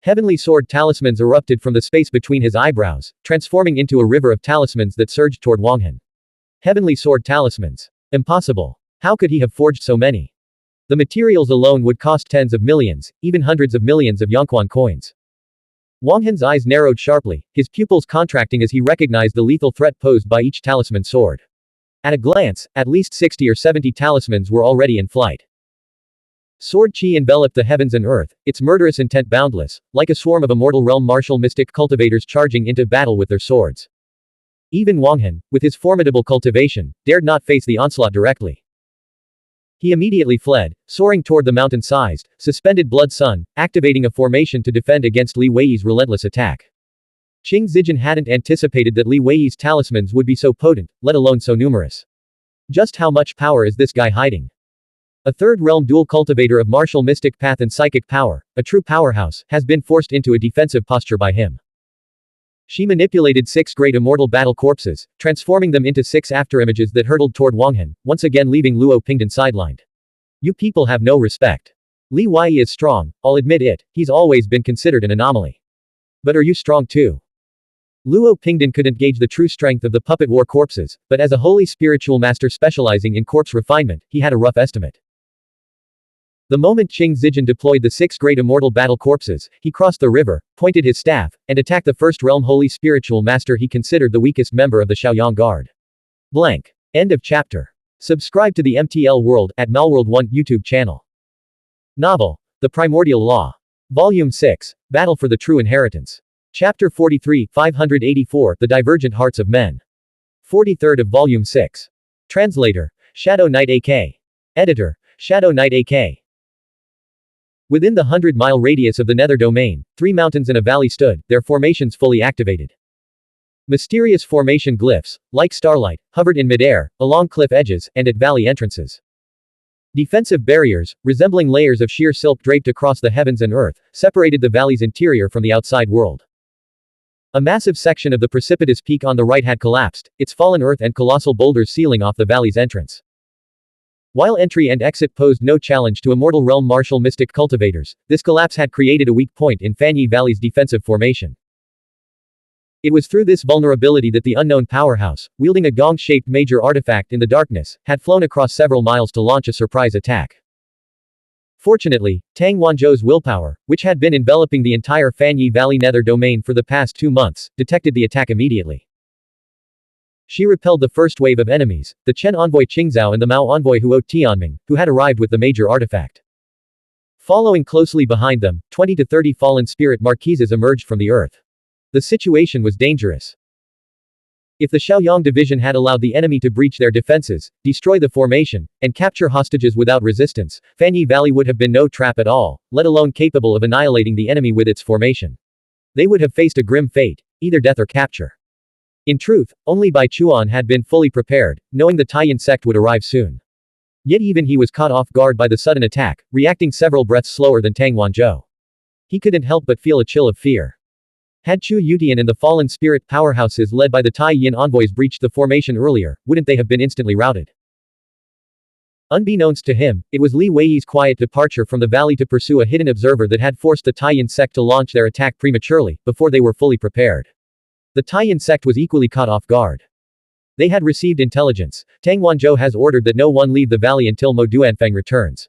Heavenly sword talismans erupted from the space between his eyebrows, transforming into a river of talismans that surged toward Wanghan. Heavenly sword talismans. Impossible. How could he have forged so many? The materials alone would cost tens of millions, even hundreds of millions of Yongquan coins. Wanghan's eyes narrowed sharply, his pupils contracting as he recognized the lethal threat posed by each talisman sword. At a glance, at least 60 or 70 talismans were already in flight. Sword chi enveloped the heavens and earth, its murderous intent boundless, like a swarm of immortal realm martial mystic cultivators charging into battle with their swords. Even Wanghan, with his formidable cultivation, dared not face the onslaught directly. He immediately fled, soaring toward the mountain-sized, suspended blood sun, activating a formation to defend against Li Wei's relentless attack. Qing Zijin hadn't anticipated that Li Wei's talismans would be so potent, let alone so numerous. Just how much power is this guy hiding? A 3rd realm dual cultivator of martial mystic path and psychic power, a true powerhouse, has been forced into a defensive posture by him. She manipulated 6 great immortal battle corpses, transforming them into 6 afterimages that hurtled toward Wanghan, once again leaving Luo Pingdan sidelined. You people have no respect. Li Wei is strong, I'll admit it, he's always been considered an anomaly. But are you strong too? Luo Pingdan couldn't gauge the true strength of the puppet war corpses, but as a holy spiritual master specializing in corpse refinement, he had a rough estimate. The moment Qing Zijin deployed the 6 great immortal battle corpses, he crossed the river, pointed his staff, and attacked the first realm holy spiritual master he considered the weakest member of the Shaoyang Guard. Blank. End of chapter. Subscribe to the MTL World at Malworld 1 YouTube channel. Novel. The Primordial Law. Volume 6. Battle for the True Inheritance. Chapter 43, 584, The Divergent Hearts of Men. 43rd of Volume 6. Translator. Shadow Knight AK. Editor. Shadow Knight AK. Within the 100-mile radius of the Nether Domain, 3 mountains and a valley stood, their formations fully activated. Mysterious formation glyphs, like starlight, hovered in midair, along cliff edges, and at valley entrances. Defensive barriers, resembling layers of sheer silk draped across the heavens and earth, separated the valley's interior from the outside world. A massive section of the precipitous peak on the right had collapsed, its fallen earth and colossal boulders sealing off the valley's entrance. While entry and exit posed no challenge to immortal realm martial mystic cultivators, this collapse had created a weak point in Fanyi Valley's defensive formation. It was through this vulnerability that the unknown powerhouse, wielding a gong-shaped major artifact in the darkness, had flown across several miles to launch a surprise attack. Fortunately, Tang Wanzhou's willpower, which had been enveloping the entire Fanyi Valley Nether Domain for the past 2 months, detected the attack immediately. She repelled the first wave of enemies, the Chen envoy Qingzhao and the Mao envoy Huo Tianming, who had arrived with the major artifact. Following closely behind them, 20 to 30 fallen spirit marquises emerged from the earth. The situation was dangerous. If the Shaoyang division had allowed the enemy to breach their defenses, destroy the formation, and capture hostages without resistance, Fanyi Valley would have been no trap at all, let alone capable of annihilating the enemy with its formation. They would have faced a grim fate, either death or capture. In truth, only Bai Chuan had been fully prepared, knowing the Taiyan sect would arrive soon. Yet even he was caught off guard by the sudden attack, reacting several breaths slower than Tang Wanzhou. He couldn't help but feel a chill of fear. Had Chu Yutian and the fallen spirit powerhouses led by the Tai Yin envoys breached the formation earlier, wouldn't they have been instantly routed? Unbeknownst to him, it was Li Weiyi's quiet departure from the valley to pursue a hidden observer that had forced the Taiyan sect to launch their attack prematurely, before they were fully prepared. The Taiyan sect was equally caught off guard. They had received intelligence. Tang Wanzhou has ordered that no one leave the valley until Mo Duanfeng returns.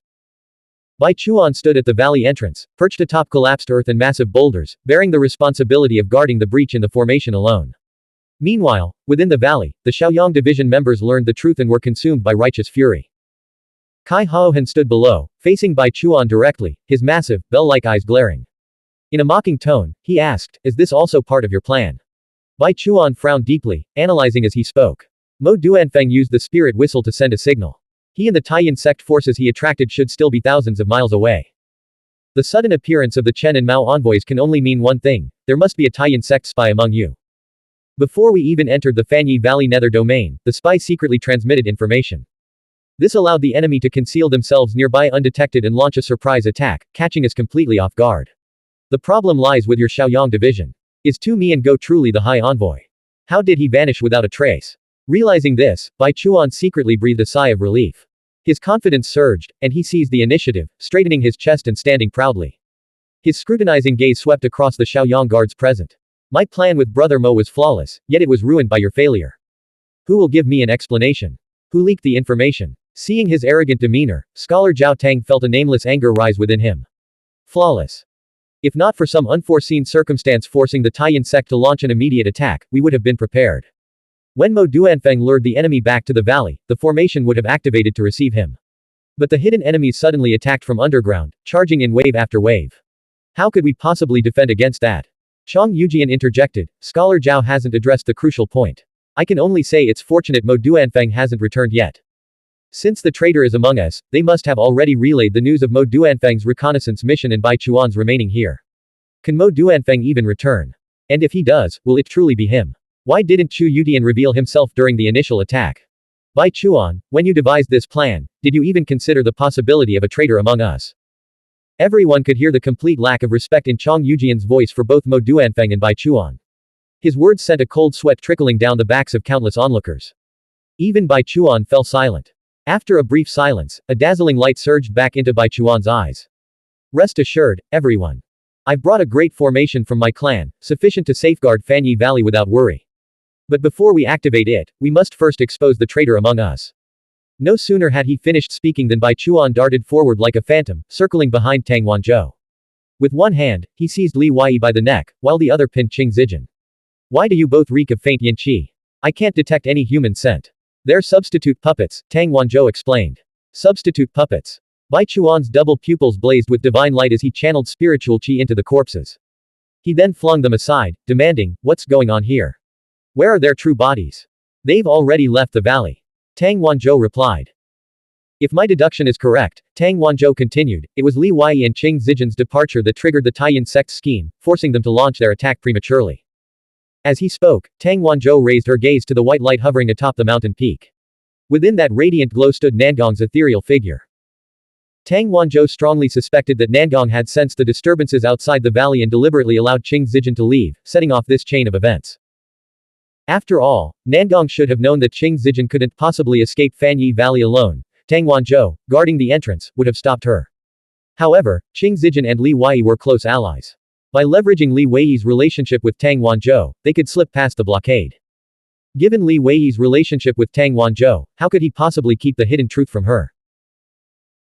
Bai Chuan stood at the valley entrance, perched atop collapsed earth and massive boulders, bearing the responsibility of guarding the breach in the formation alone. Meanwhile, within the valley, the Shaoyang division members learned the truth and were consumed by righteous fury. Kai Haohan stood below, facing Bai Chuan directly, his massive, bell-like eyes glaring. In a mocking tone, he asked, "Is this also part of your plan?" Bai Chuan frowned deeply, analyzing as he spoke. Mo Duanfeng used the spirit whistle to send a signal. He and the Taiyan sect forces he attracted should still be thousands of miles away. The sudden appearance of the Chen and Mao envoys can only mean one thing: there must be a Taiyan sect spy among you. Before we even entered the Fanyi Valley Nether Domain, the spy secretly transmitted information. This allowed the enemy to conceal themselves nearby undetected and launch a surprise attack, catching us completely off guard. The problem lies with your Shaoyang division. Is Tu Mian truly the High Envoy? How did he vanish without a trace? Realizing this, Bai Chuan secretly breathed a sigh of relief. His confidence surged, and he seized the initiative, straightening his chest and standing proudly. His scrutinizing gaze swept across the Shaoyang guards present. My plan with Brother Mo was flawless, yet it was ruined by your failure. Who will give me an explanation? Who leaked the information? Seeing his arrogant demeanor, Scholar Zhao Tang felt a nameless anger rise within him. Flawless. If not for some unforeseen circumstance forcing the Taiyan sect to launch an immediate attack, we would have been prepared. When Mo Duanfeng lured the enemy back to the valley, the formation would have activated to receive him. But the hidden enemies suddenly attacked from underground, charging in wave after wave. How could we possibly defend against that? Chang Yujian interjected, Scholar Zhao hasn't addressed the crucial point. I can only say it's fortunate Mo Duanfeng hasn't returned yet. Since the traitor is among us, they must have already relayed the news of Mo Duanfeng's reconnaissance mission and Bai Chuan's remaining here. Can Mo Duanfeng even return? And if he does, will it truly be him? Why didn't Chu Yutian reveal himself during the initial attack? Bai Chuan, when you devised this plan, did you even consider the possibility of a traitor among us? Everyone could hear the complete lack of respect in Chang Yujian's voice for both Mo Duanfeng and Bai Chuan. His words sent a cold sweat trickling down the backs of countless onlookers. Even Bai Chuan fell silent. After a brief silence, a dazzling light surged back into Bai Chuan's eyes. Rest assured, everyone. I've brought a great formation from my clan, sufficient to safeguard Fanyi Valley without worry. But before we activate it, we must first expose the traitor among us. No sooner had he finished speaking than Bai Chuan darted forward like a phantom, circling behind Tang Wanzhou. With one hand, he seized Li Weiyi by the neck, while the other pinned Qing Zijin. Why do you both reek of faint yin qi? I can't detect any human scent. They're substitute puppets, Tang Wanzhou explained. Substitute puppets. Bai Chuan's double pupils blazed with divine light as he channeled spiritual qi into the corpses. He then flung them aside, demanding, what's going on here? Where are their true bodies? They've already left the valley. Tang Wanzhou replied. If my deduction is correct, Tang Wanzhou continued, it was Li Weiyi and Qing Zijin's departure that triggered the Taiyan sect's scheme, forcing them to launch their attack prematurely. As he spoke, Tang Wanzhou raised her gaze to the white light hovering atop the mountain peak. Within that radiant glow stood Nangong's ethereal figure. Tang Wanzhou strongly suspected that Nangong had sensed the disturbances outside the valley and deliberately allowed Qing Zijin to leave, setting off this chain of events. After all, Nangong should have known that Qing Zijin couldn't possibly escape Fanyi Valley alone. Tang Wanzhou, guarding the entrance, would have stopped her. However, Qing Zijin and Li Weiyi were close allies. By leveraging Li Weiyi's relationship with Tang Wanzhou, they could slip past the blockade. Given Li Weiyi's relationship with Tang Wanzhou, how could he possibly keep the hidden truth from her?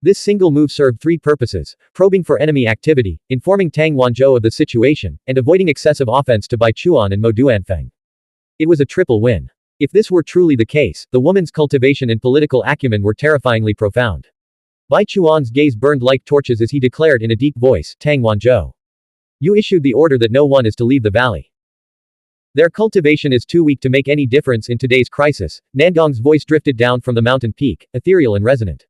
This single move served three purposes: probing for enemy activity, informing Tang Wanzhou of the situation, and avoiding excessive offense to Bai Chuan and Mo Duanfeng. It was a triple win. If this were truly the case, the woman's cultivation and political acumen were terrifyingly profound. Bai Chuan's gaze burned like torches as he declared in a deep voice, Tang Wanzhou. You issued the order that no one is to leave the valley. Their cultivation is too weak to make any difference in today's crisis. Nangong's voice drifted down from the mountain peak, ethereal and resonant.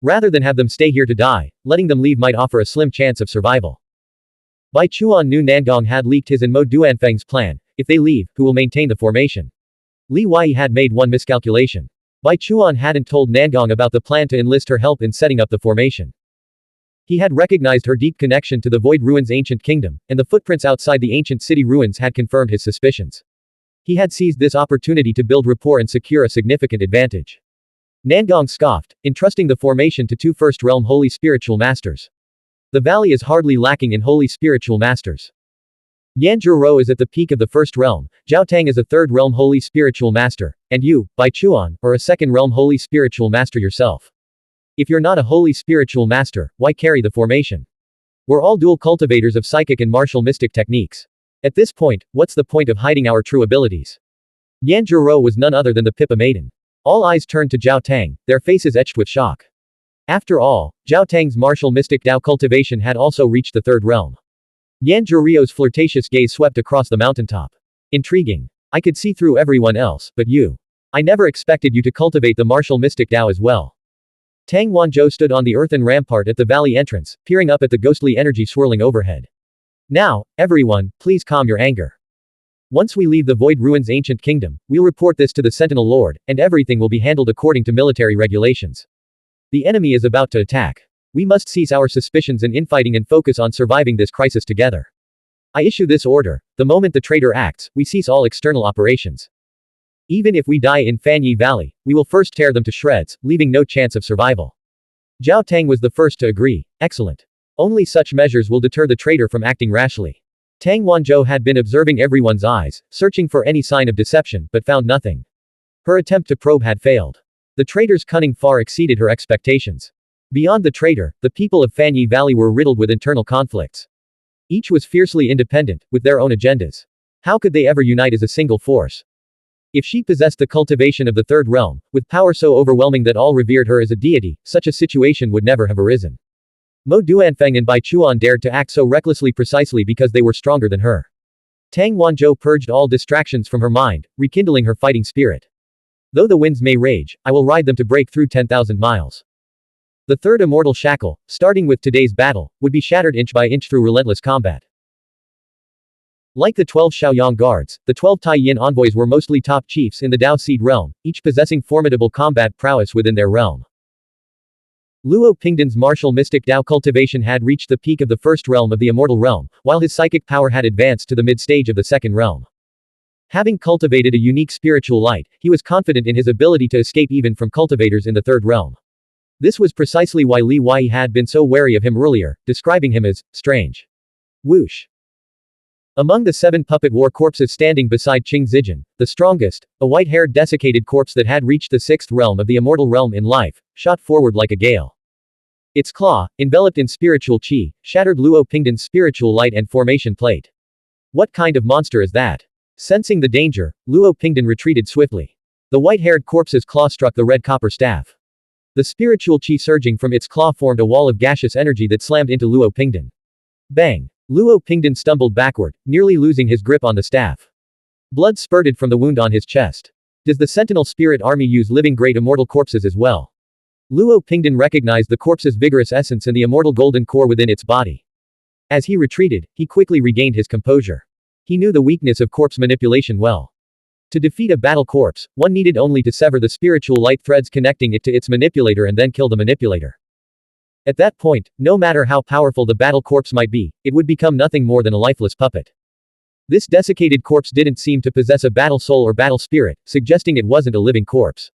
Rather than have them stay here to die, letting them leave might offer a slim chance of survival. Bai Chuan knew Nangong had leaked his and Mo Duanfeng's plan. If they leave, who will maintain the formation? Li Weiyi had made one miscalculation. Bai Chuan hadn't told Nangong about the plan to enlist her help in setting up the formation. He had recognized her deep connection to the Void Ruins ancient kingdom, and the footprints outside the ancient city ruins had confirmed his suspicions. He had seized this opportunity to build rapport and secure a significant advantage. Nangong scoffed, entrusting the formation to two First Realm Holy Spiritual Masters. The valley is hardly lacking in Holy Spiritual Masters. Yan Zhuo is at the peak of the First Realm, Zhao Tang is a Third Realm Holy Spiritual Master, and you, Bai Chuan, are a Second Realm Holy Spiritual Master yourself. If you're not a Holy Spiritual Master, why carry the formation? We're all dual cultivators of psychic and martial mystic techniques. At this point, what's the point of hiding our true abilities? Yan Zhuo was none other than the Pippa Maiden. All eyes turned to Zhao Tang, their faces etched with shock. After all, Zhao Tang's martial mystic Dao cultivation had also reached the Third Realm. Yan Zhuo's flirtatious gaze swept across the mountaintop. Intriguing. I could see through everyone else, but you. I never expected you to cultivate the martial mystic Dao as well. Tang Wanzhou stood on the earthen rampart at the valley entrance, peering up at the ghostly energy swirling overhead. Now, everyone, please calm your anger. Once we leave the Void Ruins ancient kingdom, we'll report this to the Sentinel Lord, and everything will be handled according to military regulations. The enemy is about to attack. We must cease our suspicions and infighting and focus on surviving this crisis together. I issue this order: the moment the traitor acts, we cease all external operations. Even if we die in Fanyi Valley, we will first tear them to shreds, leaving no chance of survival. Zhao Tang was the first to agree. Excellent. Only such measures will deter the traitor from acting rashly. Tang Wanzhou had been observing everyone's eyes, searching for any sign of deception, but found nothing. Her attempt to probe had failed. The traitor's cunning far exceeded her expectations. Beyond the traitor, the people of Fanyi Valley were riddled with internal conflicts. Each was fiercely independent, with their own agendas. How could they ever unite as a single force? If she possessed the cultivation of the Third Realm, with power so overwhelming that all revered her as a deity, such a situation would never have arisen. Mo Duanfeng and Bai Chuan dared to act so recklessly precisely because they were stronger than her. Tang Wanzhou purged all distractions from her mind, rekindling her fighting spirit. Though the winds may rage, I will ride them to break through 10,000 miles. The third immortal shackle, starting with today's battle, would be shattered inch by inch through relentless combat. Like the 12 Shaoyang guards, the 12 Tai Yin envoys were mostly top chiefs in the Dao Seed realm, each possessing formidable combat prowess within their realm. Luo Pingdan's martial mystic Dao cultivation had reached the peak of the first realm of the immortal realm, while his psychic power had advanced to the mid-stage of the second realm. Having cultivated a unique spiritual light, he was confident in his ability to escape even from cultivators in the third realm. This was precisely why Li Weiyi had been so wary of him earlier, describing him as strange. Whoosh. Among the 7 puppet war corpses standing beside Qing Zijin, the strongest, a white-haired desiccated corpse that had reached the 6th realm of the immortal realm in life, shot forward like a gale. Its claw, enveloped in spiritual qi, shattered Luo Pingdan's spiritual light and formation plate. What kind of monster is that? Sensing the danger, Luo Pingdan retreated swiftly. The white-haired corpse's claw struck the red copper staff. The spiritual qi surging from its claw formed a wall of gaseous energy that slammed into Luo Pingdan. Bang! Luo Pingdan stumbled backward, nearly losing his grip on the staff. Blood spurted from the wound on his chest. Does the Sentinel Spirit Army use living great immortal corpses as well? Luo Pingdan recognized the corpse's vigorous essence and the immortal golden core within its body. As he retreated, he quickly regained his composure. He knew the weakness of corpse manipulation well. To defeat a battle corpse, one needed only to sever the spiritual light threads connecting it to its manipulator and then kill the manipulator. At that point, no matter how powerful the battle corpse might be, it would become nothing more than a lifeless puppet. This desiccated corpse didn't seem to possess a battle soul or battle spirit, suggesting it wasn't a living corpse.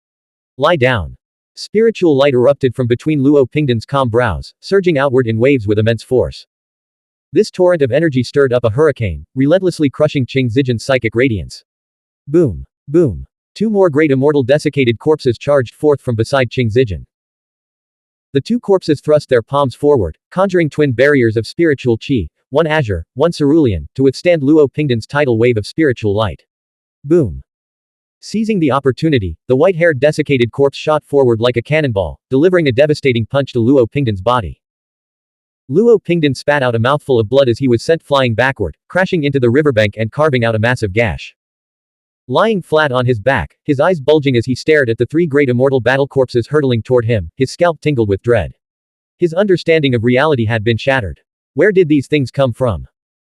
Lie down. Spiritual light erupted from between Luo Pingdan's calm brows, surging outward in waves with immense force. This torrent of energy stirred up a hurricane, relentlessly crushing Qing Zijin's psychic radiance. Boom. Boom. 2 more great immortal desiccated corpses charged forth from beside Qing Zijin. The 2 corpses thrust their palms forward, conjuring twin barriers of spiritual qi, one azure, one cerulean, to withstand Luo Pingdan's tidal wave of spiritual light. Boom. Seizing the opportunity, the white-haired desiccated corpse shot forward like a cannonball, delivering a devastating punch to Luo Pingdan's body. Luo Pingdan spat out a mouthful of blood as he was sent flying backward, crashing into the riverbank and carving out a massive gash. Lying flat on his back, his eyes bulging as he stared at the 3 great immortal battle corpses hurtling toward him, his scalp tingled with dread. His understanding of reality had been shattered. Where did these things come from?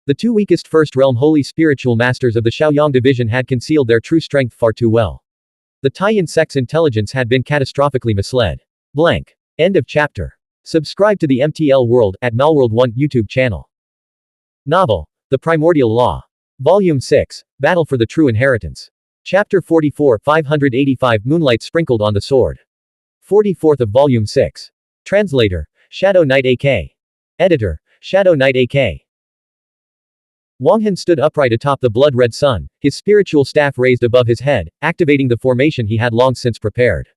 The 2 weakest First Realm holy spiritual masters of the Shaoyang division had concealed their true strength far too well. The Taiyan sect's intelligence had been catastrophically misled. Blank. End of chapter. Subscribe to the MTL World at Malworld 1 YouTube channel. Novel, The Primordial Law. Volume 6, Battle for the True Inheritance. Chapter 44 585 Moonlight Sprinkled on the Sword. 44th of Volume 6. Translator, Shadow Knight AK. Editor, Shadow Knight AK. Wanghan stood upright atop the blood-red sun, his spiritual staff raised above his head, activating the formation he had long since prepared.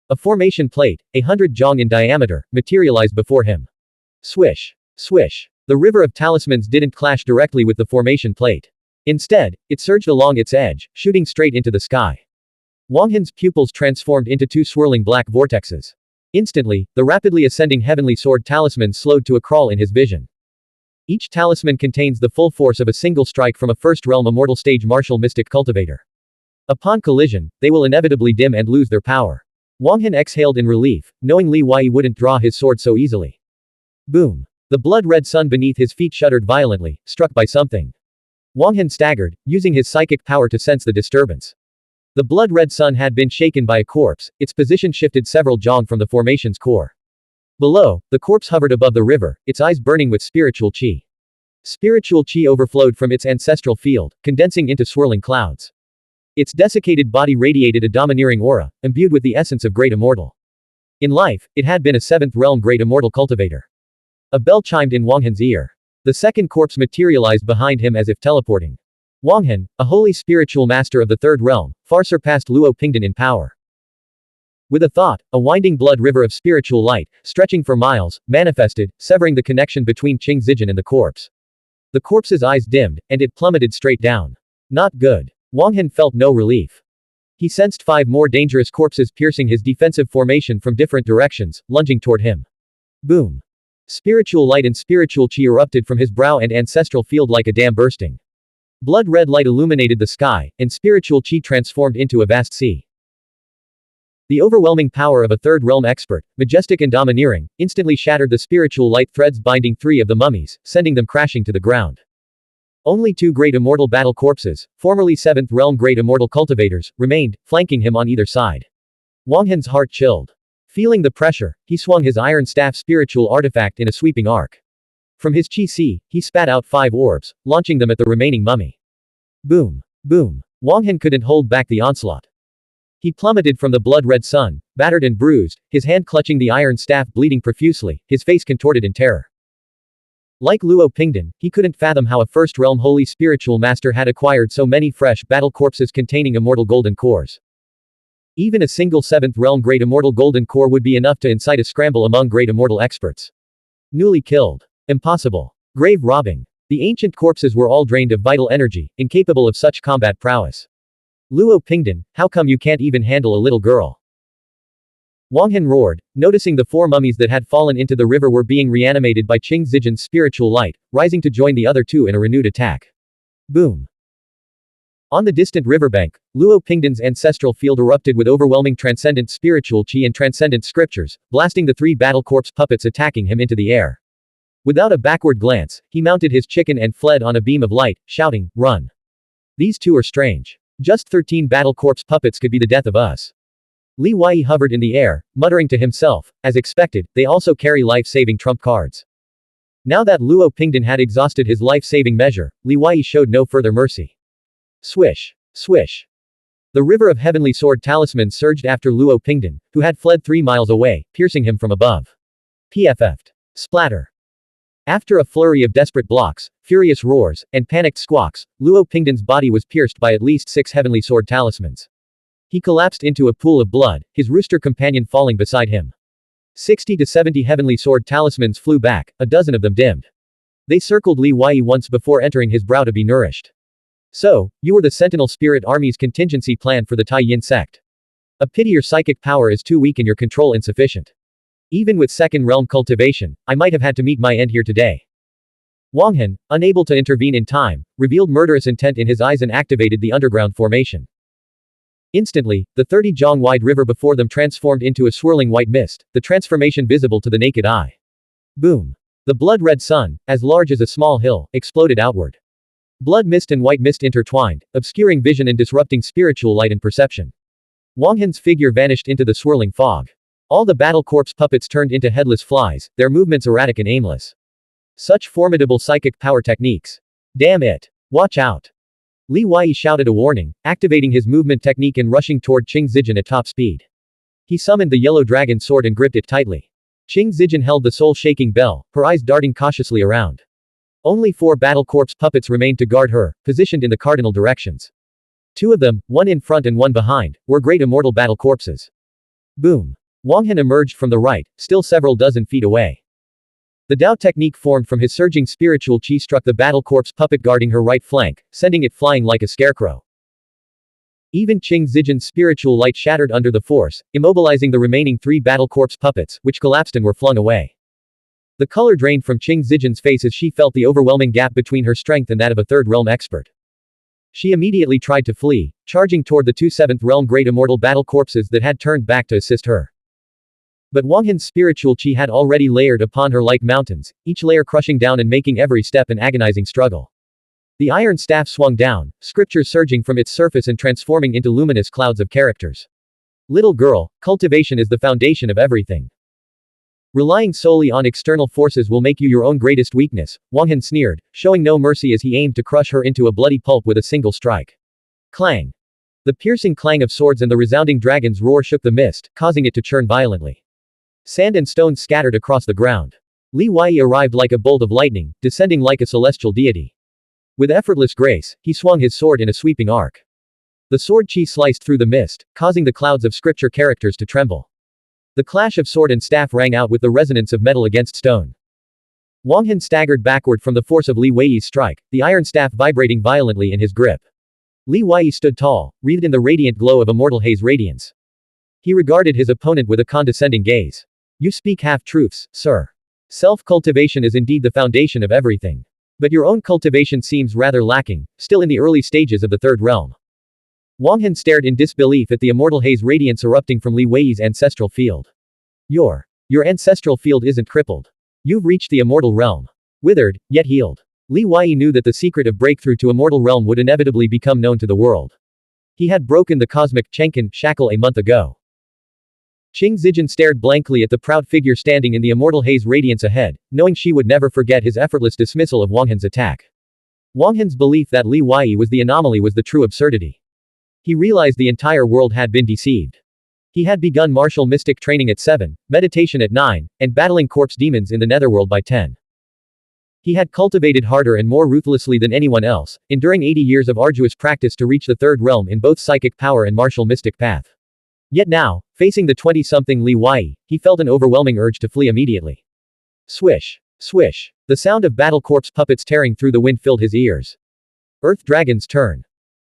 A formation plate, 100 zhong in diameter, materialized before him. Swish. Swish. The river of talismans didn't clash directly with the formation plate. Instead, it surged along its edge, shooting straight into the sky. Wanghan's pupils transformed into 2 swirling black vortexes. Instantly, the rapidly ascending heavenly sword talismans slowed to a crawl in his vision. Each talisman contains the full force of a single strike from a First Realm immortal stage martial mystic cultivator. Upon collision, they will inevitably dim and lose their power. Wanghan exhaled in relief, knowing Li Wai wouldn't draw his sword so easily. Boom. The blood-red sun beneath his feet shuddered violently, struck by something. Wanghan staggered, using his psychic power to sense the disturbance. The blood-red sun had been shaken by a corpse, its position shifted several zhong from the formation's core. Below, the corpse hovered above the river, its eyes burning with spiritual qi. Spiritual qi overflowed from its ancestral field, condensing into swirling clouds. Its desiccated body radiated a domineering aura, imbued with the essence of great immortal. In life, it had been a 7th realm great immortal cultivator. A bell chimed in Wanghan's ear. The second corpse materialized behind him as if teleporting. Wanghan, a holy spiritual master of the 3rd realm, far surpassed Luo Pingdan in power. With a thought, a winding blood river of spiritual light, stretching for miles, manifested, severing the connection between Qing Zijin and the corpse. The corpse's eyes dimmed, and it plummeted straight down. Not good. Wanghan felt no relief. He sensed 5 more dangerous corpses piercing his defensive formation from different directions, lunging toward him. Boom. Spiritual light and spiritual qi erupted from his brow and ancestral field like a dam bursting. Blood-red light illuminated the sky, and spiritual qi transformed into a vast sea. The overwhelming power of a 3rd realm expert, majestic and domineering, instantly shattered the spiritual light threads binding 3 of the mummies, sending them crashing to the ground. Only 2 great immortal battle corpses, formerly 7th realm great immortal cultivators, remained, flanking him on either side. Wanghan's heart chilled. Feeling the pressure, he swung his iron staff spiritual artifact in a sweeping arc. From his qi sea, he spat out 5 orbs, launching them at the remaining mummy. Boom. Boom. Wanghan couldn't hold back the onslaught. He plummeted from the blood-red sun, battered and bruised, his hand clutching the iron staff bleeding profusely, his face contorted in terror. Like Luo Pingdan, he couldn't fathom how a first realm holy spiritual master had acquired so many fresh battle corpses containing immortal golden cores. Even a single 7th realm great immortal golden core would be enough to incite a scramble among great immortal experts. Newly killed. Impossible. Grave robbing. The ancient corpses were all drained of vital energy, incapable of such combat prowess. Luo Pingdan, how come you can't even handle a little girl? Wanghan roared, noticing the 4 mummies that had fallen into the river were being reanimated by Qing Zijian's spiritual light, rising to join the other 2 in a renewed attack. Boom. On the distant riverbank, Luo Pingdan's ancestral field erupted with overwhelming transcendent spiritual qi and transcendent scriptures, blasting the 3 battle corpse puppets attacking him into the air. Without a backward glance, he mounted his chicken and fled on a beam of light, shouting, "Run! These 2 are strange. Just 13 battle corpse puppets could be the death of us." Li Wei hovered in the air, muttering to himself, as expected, they also carry life-saving trump cards. Now that Luo Pingdan had exhausted his life-saving measure, Li Wei showed no further mercy. Swish. Swish. The river of heavenly sword talismans surged after Luo Pingdan, who had fled 3 miles away, piercing him from above. PFF'd. Splatter. After a flurry of desperate blocks, furious roars, and panicked squawks, Luo Pingdan's body was pierced by at least 6 heavenly sword talismans. He collapsed into a pool of blood, his rooster companion falling beside him. 60 to 70 heavenly sword talismans flew back, a dozen of them dimmed. They circled Li Wei once before entering his brow to be nourished. "So, you were the Sentinel Spirit Army's contingency plan for the Tai Yin sect. A pity your psychic power is too weak and your control insufficient. Even with second realm cultivation, I might have had to meet my end here today." Wanghan, unable to intervene in time, revealed murderous intent in his eyes and activated the underground formation. Instantly, the 30-jong-wide river before them transformed into a swirling white mist, the transformation visible to the naked eye. Boom. The blood-red sun, as large as a small hill, exploded outward. Blood mist and white mist intertwined, obscuring vision and disrupting spiritual light and perception. Wanghan's figure vanished into the swirling fog. All the battle corpse puppets turned into headless flies, their movements erratic and aimless. Such formidable psychic power techniques. Damn it. Watch out. Li Wei shouted a warning, activating his movement technique and rushing toward Qing Zijian at top speed. He summoned the yellow dragon sword and gripped it tightly. Qing Zijian held the soul-shaking bell, her eyes darting cautiously around. Only 4 battle corpse puppets remained to guard her, positioned in the cardinal directions. 2 of them, one in front and one behind, were great immortal battle corpses. Boom. Wanghan emerged from the right, still several dozen feet away. The Dao technique formed from his surging spiritual qi struck the battle corpse puppet guarding her right flank, sending it flying like a scarecrow. Even Qing Zijian's spiritual light shattered under the force, immobilizing the remaining 3 battle corpse puppets, which collapsed and were flung away. The color drained from Qing Zijian's face as she felt the overwhelming gap between her strength and that of a 3rd realm expert. She immediately tried to flee, charging toward the 2 7th realm great immortal battle corpses that had turned back to assist her. But Wanghan's spiritual qi had already layered upon her like mountains, each layer crushing down and making every step an agonizing struggle. The iron staff swung down, scriptures surging from its surface and transforming into luminous clouds of characters. "Little girl, cultivation is the foundation of everything. Relying solely on external forces will make you your own greatest weakness," Wanghan sneered, showing no mercy as he aimed to crush her into a bloody pulp with a single strike. Clang. The piercing clang of swords and the resounding dragon's roar shook the mist, causing it to churn violently. Sand and stones scattered across the ground. Li Wei arrived like a bolt of lightning, descending like a celestial deity. With effortless grace, he swung his sword in a sweeping arc. The sword qi sliced through the mist, causing the clouds of scripture characters to tremble. The clash of sword and staff rang out with the resonance of metal against stone. Wanghan staggered backward from the force of Li Wei's strike, the iron staff vibrating violently in his grip. Li Wei stood tall, wreathed in the radiant glow of immortal haze radiance. He regarded his opponent with a condescending gaze. "You speak half-truths, sir. Self-cultivation is indeed the foundation of everything. But your own cultivation seems rather lacking, still in the early stages of the 3rd realm." Wanghan stared in disbelief at the immortal haze radiance erupting from Li Wei's ancestral field. Your ancestral field isn't crippled. You've reached the immortal realm. Withered, yet healed. Li Wei knew that the secret of breakthrough to immortal realm would inevitably become known to the world. He had broken the cosmic Shencang shackle a month ago. Qing Zijian stared blankly at the proud figure standing in the immortal haze radiance ahead, knowing she would never forget his effortless dismissal of Wanghan's attack. Wanghan's belief that Li Wei was the anomaly was the true absurdity. He realized the entire world had been deceived. He had begun martial mystic training at 7, meditation at 9, and battling corpse demons in the Netherworld by 10. He had cultivated harder and more ruthlessly than anyone else, enduring 80 years of arduous practice to reach the third realm in both psychic power and martial mystic path. Yet now, facing the 20-something Li Wei, he felt an overwhelming urge to flee immediately. Swish. Swish. The sound of battle corpse puppets tearing through the wind filled his ears. Earth Dragon's turn.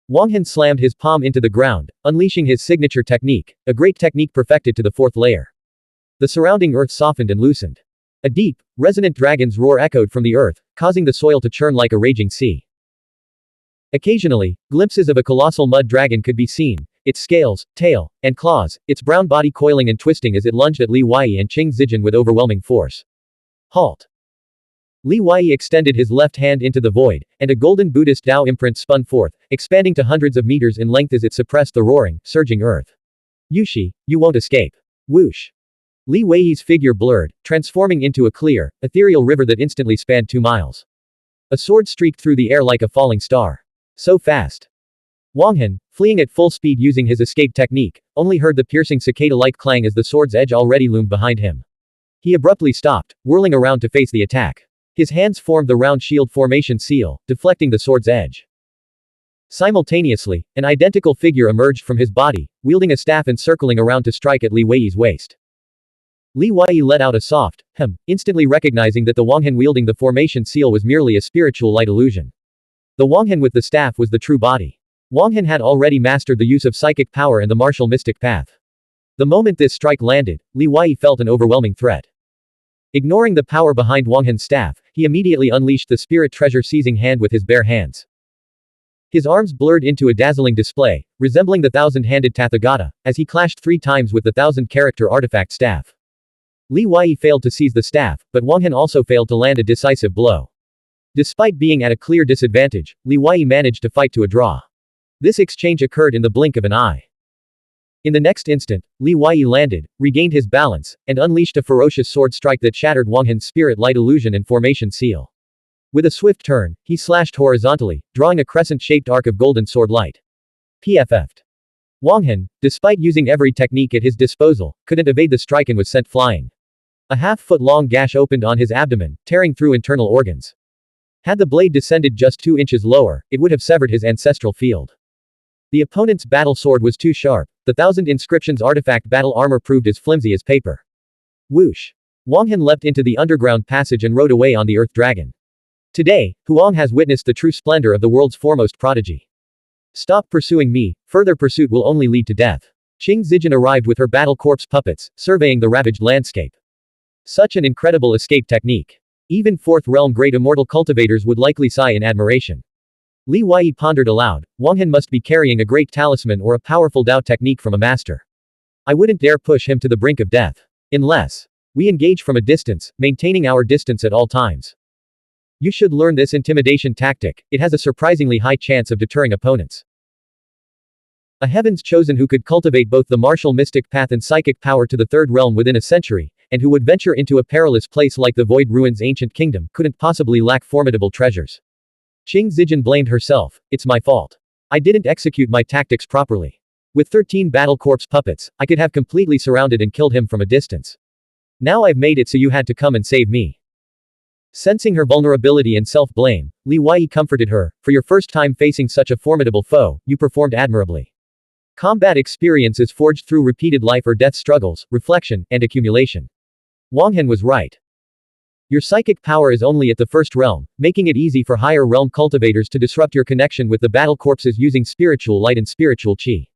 Xuanhuan slammed his palm into the ground, unleashing his signature technique, a great technique perfected to the fourth layer. The surrounding earth softened and loosened. A deep, resonant dragon's roar echoed from the earth, causing the soil to churn like a raging sea. Occasionally, glimpses of a colossal mud dragon could be seen, its scales, tail, and claws, its brown body coiling and twisting as it lunged at Li Wei and Qing Zijin with overwhelming force. Halt! Li Wei extended his left hand into the void, and a golden Buddhist Tao imprint spun forth, expanding to hundreds of meters in length as it suppressed the roaring, surging earth. Yushi, you won't escape. Whoosh! Li Wei's figure blurred, transforming into a clear, ethereal river that instantly spanned 2 miles. A sword streaked through the air like a falling star. So fast. Xuanhuan, fleeing at full speed using his escape technique, only heard the piercing cicada-like clang as the sword's edge already loomed behind him. He abruptly stopped, whirling around to face the attack. His hands formed the round shield formation seal, deflecting the sword's edge. Simultaneously, an identical figure emerged from his body, wielding a staff and circling around to strike at Li Wei's waist. Li Wei let out a soft, instantly recognizing that the Xuanhuan wielding the formation seal was merely a spiritual light illusion. The Xuanhuan with the staff was the true body. Xuanhuan had already mastered the use of psychic power and the martial mystic path. The moment this strike landed, Li Wei felt an overwhelming threat. Ignoring the power behind Xuanhuan's staff, he immediately unleashed the spirit treasure-seizing hand with his bare hands. His arms blurred into a dazzling display, resembling the thousand-handed Tathagata, as he clashed 3 times with the 1,000-character artifact staff. Li Wei failed to seize the staff, but Xuanhuan also failed to land a decisive blow. Despite being at a clear disadvantage, Li Wei managed to fight to a draw. This exchange occurred in the blink of an eye. In the next instant, Li Wei landed, regained his balance, and unleashed a ferocious sword strike that shattered Xuanhuan's spirit light illusion and formation seal. With a swift turn, he slashed horizontally, drawing a crescent-shaped arc of golden sword light. PFF'd. Xuanhuan, despite using every technique at his disposal, couldn't evade the strike and was sent flying. A half-foot-long gash opened on his abdomen, tearing through internal organs. Had the blade descended just 2 inches lower, it would have severed his ancestral field. The opponent's battle sword was too sharp. The 1,000 inscriptions artifact battle armor proved as flimsy as paper. Whoosh! Xuanhuan leapt into the underground passage and rode away on the Earth Dragon. Today, Huang has witnessed the true splendor of the world's foremost prodigy. Stop pursuing me, further pursuit will only lead to death. Qing Zijin arrived with her battle corpse puppets, surveying the ravaged landscape. Such an incredible escape technique. Even 4th realm great immortal cultivators would likely sigh in admiration. Li Wei pondered aloud, Xuanhuan must be carrying a great talisman or a powerful Dao technique from a master. I wouldn't dare push him to the brink of death. Unless we engage from a distance, maintaining our distance at all times. You should learn this intimidation tactic, it has a surprisingly high chance of deterring opponents. A heaven's chosen who could cultivate both the martial mystic path and psychic power to the 3rd realm within a century, and who would venture into a perilous place like the Void Ruins ancient kingdom, couldn't possibly lack formidable treasures. Qing Zijin blamed herself, it's my fault. I didn't execute my tactics properly. With 13 battle corpse puppets, I could have completely surrounded and killed him from a distance. Now I've made it so you had to come and save me. Sensing her vulnerability and self-blame, Li Wei comforted her, for your first time facing such a formidable foe, you performed admirably. Combat experience is forged through repeated life or death struggles, reflection, and accumulation. Xuanhuan was right. Your psychic power is only at the 1st realm, making it easy for higher realm cultivators to disrupt your connection with the battle corpses using spiritual light and spiritual qi.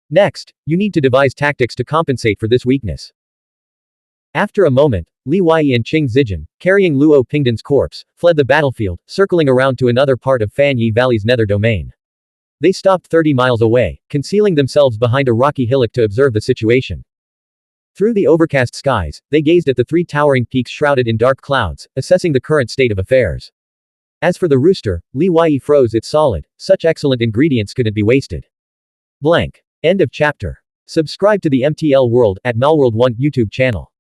Next, you need to devise tactics to compensate for this weakness. After a moment, Li Wei and Qing Zijin, carrying Luo Pingdan's corpse, fled the battlefield, circling around to another part of Fanyi Valley's nether domain. They stopped 30 miles away, concealing themselves behind a rocky hillock to observe the situation. Through the overcast skies, they gazed at the 3 towering peaks shrouded in dark clouds, assessing the current state of affairs. As for the rooster, Li Wei froze it solid, such excellent ingredients couldn't be wasted. Blank. End of chapter. Subscribe to the MTL World at Melworld 1 YouTube channel.